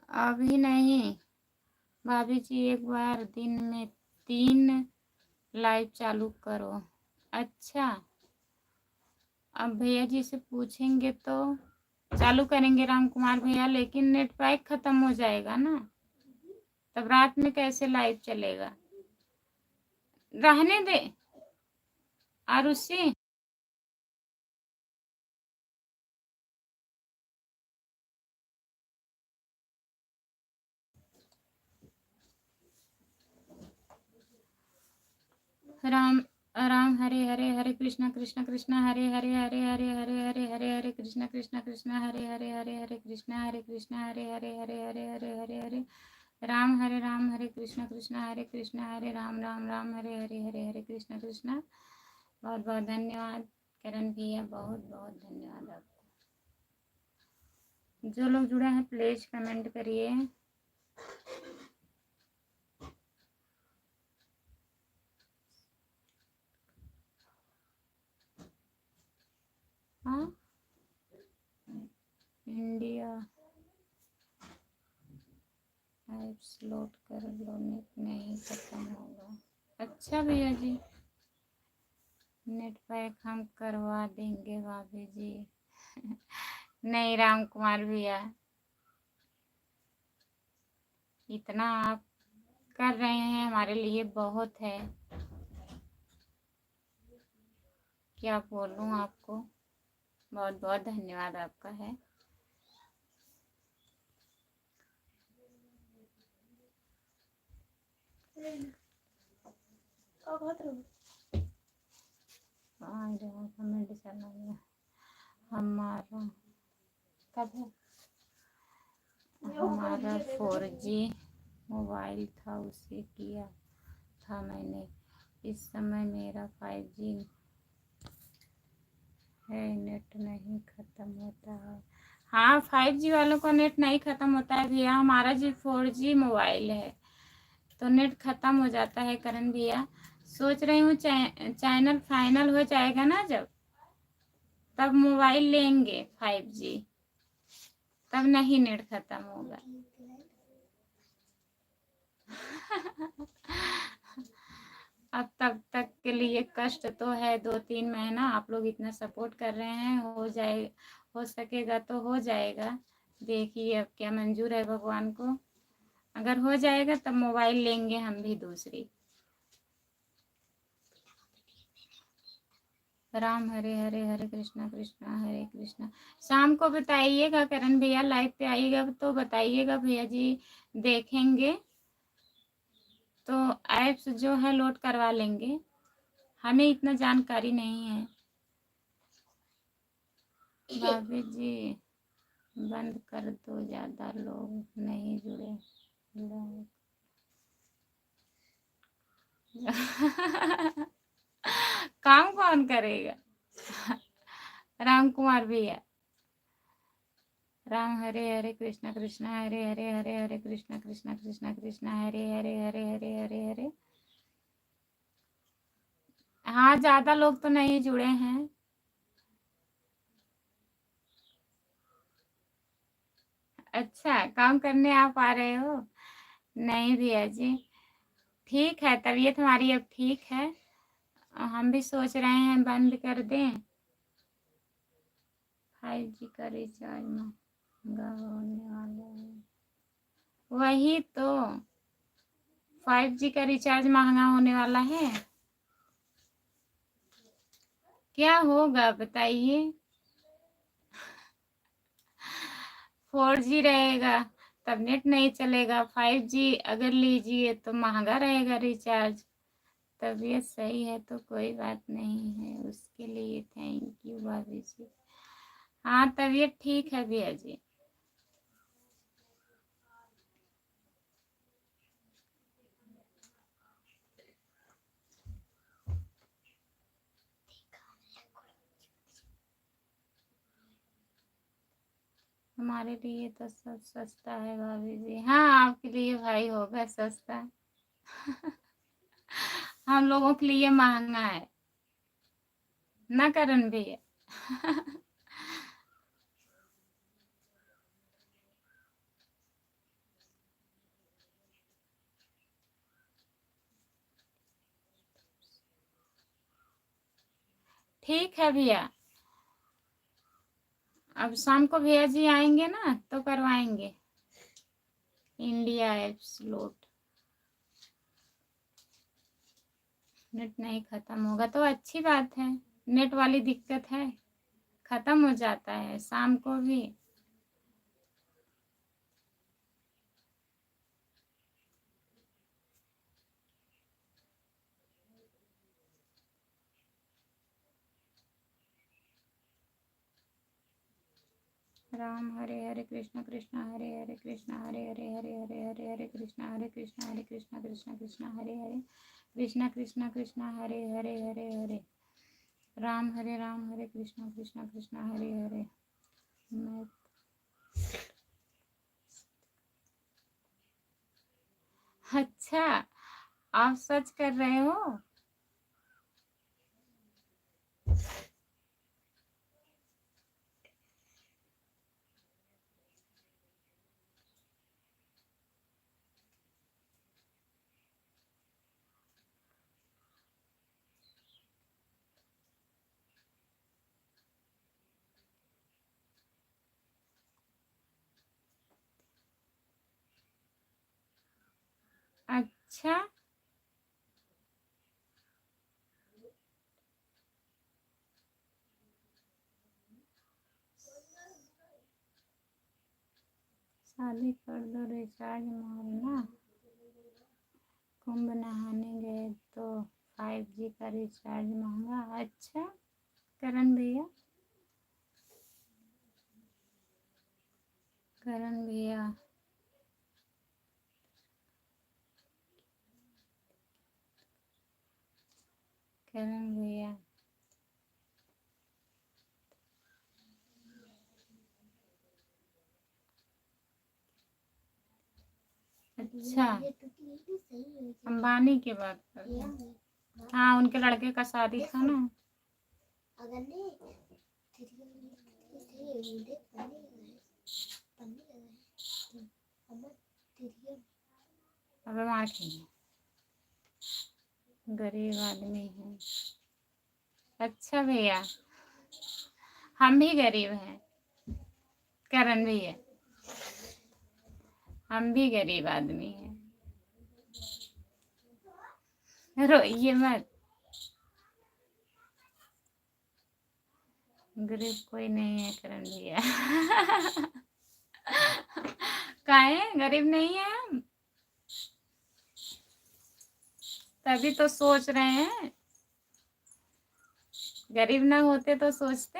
अभी नहीं भाभी जी, एक बार दिन में 3 लाइव चालू करो। अच्छा, अब भैया जी से पूछेंगे तो चालू करेंगे राम कुमार भैया, लेकिन नेट पैक खत्म हो जाएगा ना, तब रात में कैसे लाइव चलेगा? रहने दे आरुषि। राम राम, हरे हरे हरे कृष्णा कृष्णा कृष्णा हरे हरे हरे हरे हरे हरे हरे हरे कृष्णा कृष्णा कृष्णा हरे हरे हरे हरे कृष्णा, हरे कृष्णा हरे हरे हरे हरे हरे हरे हरे राम, हरे राम, हरे कृष्णा कृष्णा हरे कृष्णा, हरे राम राम राम हरे हरे हरे हरे कृष्णा कृष्णा। बहुत बहुत धन्यवाद करण भैया, बहुत बहुत धन्यवाद आपको। जो लोग जुड़े हैं प्लीज कमेंट करिए। हाँ, इंडिया ऐप्स लोड कर लो, नेट नहीं खत्म होगा। अच्छा भैया जी, नेट पैक हम करवा देंगे भाभी जी। नहीं राम कुमार भैया, इतना आप कर रहे हैं हमारे लिए बहुत है। क्या बोलूं आपको, बहुत बहुत धन्यवाद आपका है। कमेंट चला गया हमारा, कब है? हमारा 4G मोबाइल था, उसे किया था मैंने। इस समय मेरा 5G है, नेट नहीं ख़त्म होता है। हाँ, 5G वालों का नेट नहीं ख़त्म होता है भैया, हमारा जी 4G मोबाइल है तो नेट ख़त्म हो जाता है करण भैया। सोच रही हूँ चैनल फाइनल हो जाएगा ना जब, तब मोबाइल लेंगे 5G, तब नहीं नेट खत्म होगा। अब तब तक के लिए कष्ट तो है, 2-3 महीना आप लोग इतना सपोर्ट कर रहे हैं, हो सकेगा तो हो जाएगा। देखिए अब क्या मंजूर है भगवान को, अगर हो जाएगा तब मोबाइल लेंगे हम भी दूसरी। राम हरे हरे, हरे कृष्णा कृष्णा हरे कृष्णा। शाम को बताइएगा करण भैया, लाइव पे आइएगा तो बताइएगा भैया जी, देखेंगे तो ऐप्स जो है लोड करवा लेंगे, हमें इतना जानकारी नहीं है। भाभी जी बंद कर दो, ज़्यादा लोग नहीं जुड़े लोग। काम कौन करेगा? राम कुमार भैया। राम हरे हरे, कृष्णा कृष्णा हरे हरे, हरे हरे कृष्णा, कृष्णा कृष्णा कृष्णा हरे हरे, हरे हरे हरे हरे। हाँ ज़्यादा लोग तो नहीं जुड़े हैं। अच्छा, काम करने आप आ रहे हो? नहीं भैया जी, ठीक है, तबीयत हमारी अब ठीक है। हम भी सोच रहे हैं बंद कर दें। 5G का रिचार्ज महंगा होने वाला है। वही तो, 5G का रिचार्ज महंगा होने वाला है। क्या होगा बताइए? 4G रहेगा तब नेट नहीं चलेगा, 5G अगर लीजिए तो महंगा रहेगा रिचार्ज। तबीयत सही है तो कोई बात नहीं है, उसके लिए थैंक यू भाभी जी। हाँ तबीयत ठीक है भैया जी। हमारे लिए तो सब सस्ता है भाभी जी। हाँ आपके लिए भाई होगा सस्ता। हम लोगों के लिए महंगा है ना करण भैया। ठीक है भैया, अब शाम को भैया जी आएंगे ना तो करवाएंगे इंडिया एप्स लोड। नेट नहीं खत्म होगा तो अच्छी बात है, नेट वाली दिक्कत है, खत्म हो जाता है शाम को भी। राम हरे हरे, कृष्णा कृष्णा हरे हरे, कृष्णा हरे हरे, हरे हरे हरे हरे कृष्णा, हरे कृष्णा हरे कृष्णा, कृष्णा कृष्णा हरे हरे, कृष्णा कृष्णा कृष्णा हरे हरे, हरे हरे राम हरे कृष्णा कृष्णा कृष्णा हरे हरे। मैं अच्छा, आप सच कर रहे हो? अच्छा, शादी कर दो रिचार्ज मारना, कुंभ नहाने गए तो 5G का रिचार्ज महंगा। अच्छा करण भैया, करण भैया करण भैया अच्छा, अंबानी की बात कर रहे हैं। हाँ उनके लड़के का शादी था ना। अगर नहीं ये देख पन्नी लगा है, पन्नी लगा है। अम्मा तेरी अब मार खेल, गरीब आदमी है। अच्छा भैया, हम भी गरीब हैं करण भैया, हम भी गरीब आदमी हैं, रोइए मत। गरीब कोई नहीं है करण भैया। काहे गरीब नहीं है हम, तभी तो सोच रहे हैं। गरीब ना होते तो सोचते,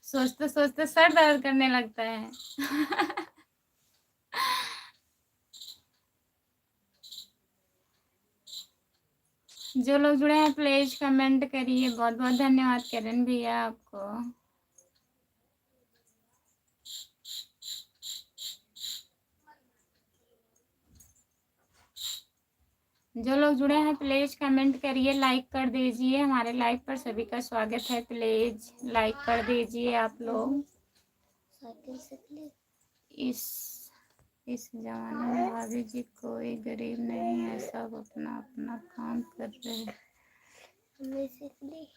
सोचते सोचते सर दर्द करने लगता है। जो लोग जुड़े हैं प्लीज कमेंट करिए। बहुत बहुत धन्यवाद करण भैया आपको। जो लोग जुड़े हैं प्लीज कमेंट करिए, लाइक कर दीजिए। हमारे लाइव पर सभी का स्वागत है, प्लीज लाइक कर दीजिए आप लोग। साइकिल से ले। इस जमाने में भाभी जी कोई गरीब नहीं है, सब अपना अपना काम कर रहे हैं। हमें सीख ली।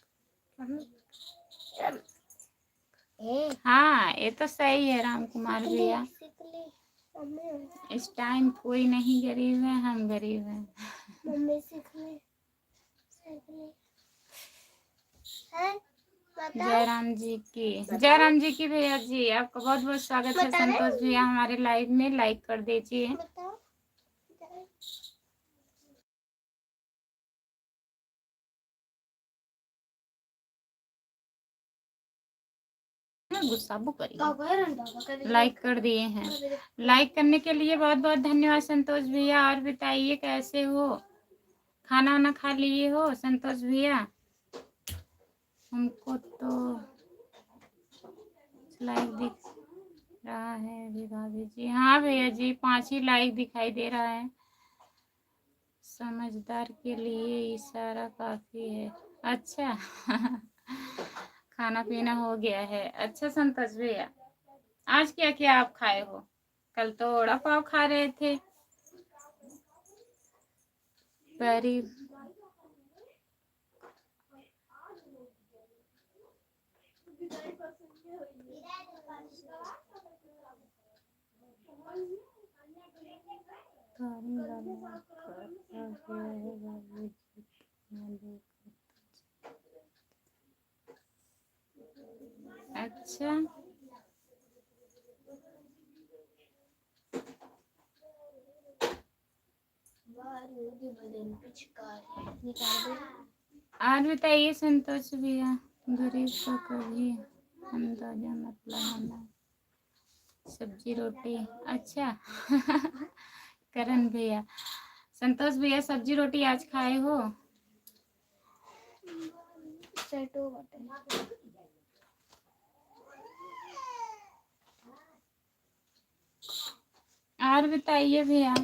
हाँ ये तो सही है राम कुमार भैया, सीख ली मम्मी। इस टाइम कोई नहीं गरीब है, हम गरीब हैं। मम्मी सीख ली, सीख ली। है जयराम जी की भैया जी, आपका बहुत बहुत स्वागत है। संतोष भैया हमारे लाइव में लाइक कर दीजिए। बताओ। गुस्साबू करिए, लाइक कर दिए हैं। लाइक करने के लिए बहुत बहुत धन्यवाद संतोष भैया। और बताइए कैसे हो, खाना वाना खा लिए हो संतोष भैया? हमको तो लाइक दिख रहा है अभी भाभी जी। हाँ भैया जी 5 ही लाइक दिखाई दे रहा है। समझदार के लिए इशारा काफी है। अच्छा। खाना पीना हो गया है। अच्छा संतोष भैया, आज क्या क्या आप खाए हो? कल तो वड़ा पाव खा रहे थे। परी अच्छा और बताइए संतोष भैया, गरीब को कभी अंदाजा मत लगाना। सब्जी रोटी, अच्छा। करण भैया, संतोष भैया सब्जी रोटी आज खाए हो? और बताइए भैया।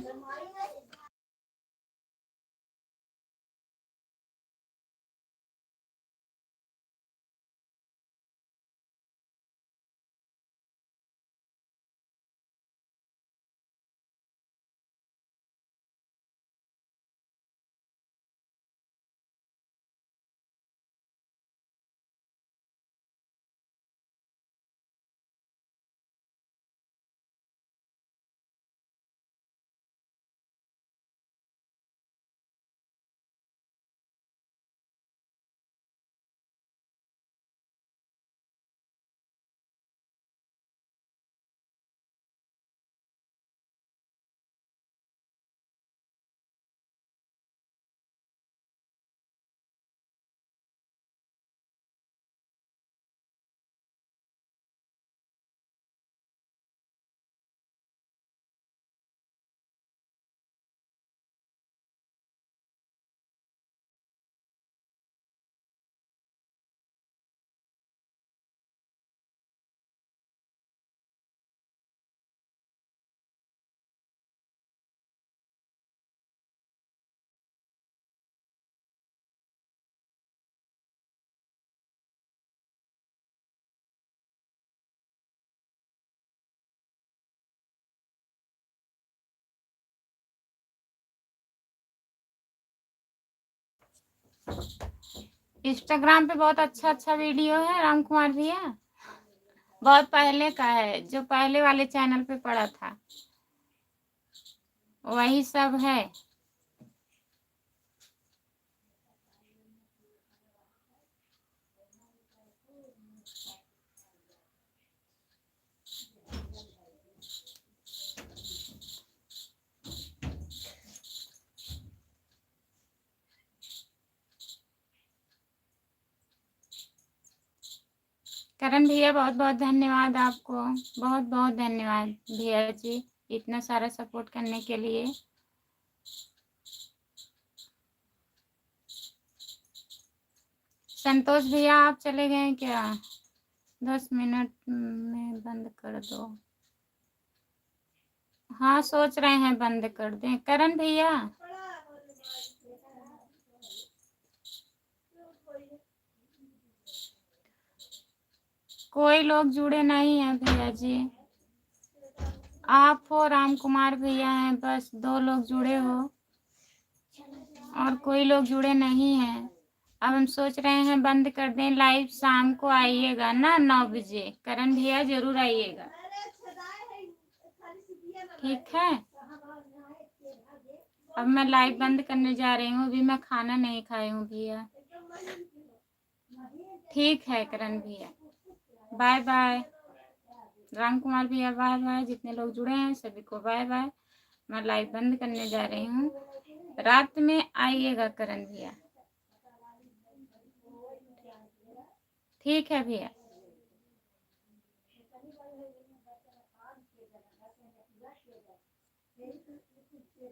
इंस्टाग्राम पे बहुत अच्छा अच्छा वीडियो है राम कुमार भैया, बहुत पहले का है, जो पहले वाले चैनल पे पड़ा था वही सब है। करण भैया बहुत बहुत धन्यवाद आपको, बहुत बहुत धन्यवाद भैया जी, इतना सारा सपोर्ट करने के लिए। संतोष भैया आप चले गए क्या? 10 मिनट में बंद कर दो। हाँ सोच रहे हैं बंद कर दें। करण भैया कोई लोग जुड़े नहीं हैं भैया जी, आप हो, राम कुमार भैया हैं, बस 2 लोग जुड़े हो और कोई लोग जुड़े नहीं हैं। अब हम सोच रहे हैं बंद कर दें लाइव। शाम को आइएगा ना 9 बजे, करण भैया जरूर आइएगा, ठीक है। अब मैं लाइव बंद करने जा रही हूँ, अभी मैं खाना नहीं खाई हूँ भैया। ठीक है करण भैया, बाय बाय। राम कुमार भैया बाय बाय। जितने लोग जुड़े हैं सभी को बाय बाय। मैं लाइव बंद करने जा रही हूँ, रात में आइएगा करण भैया, ठीक है भैया।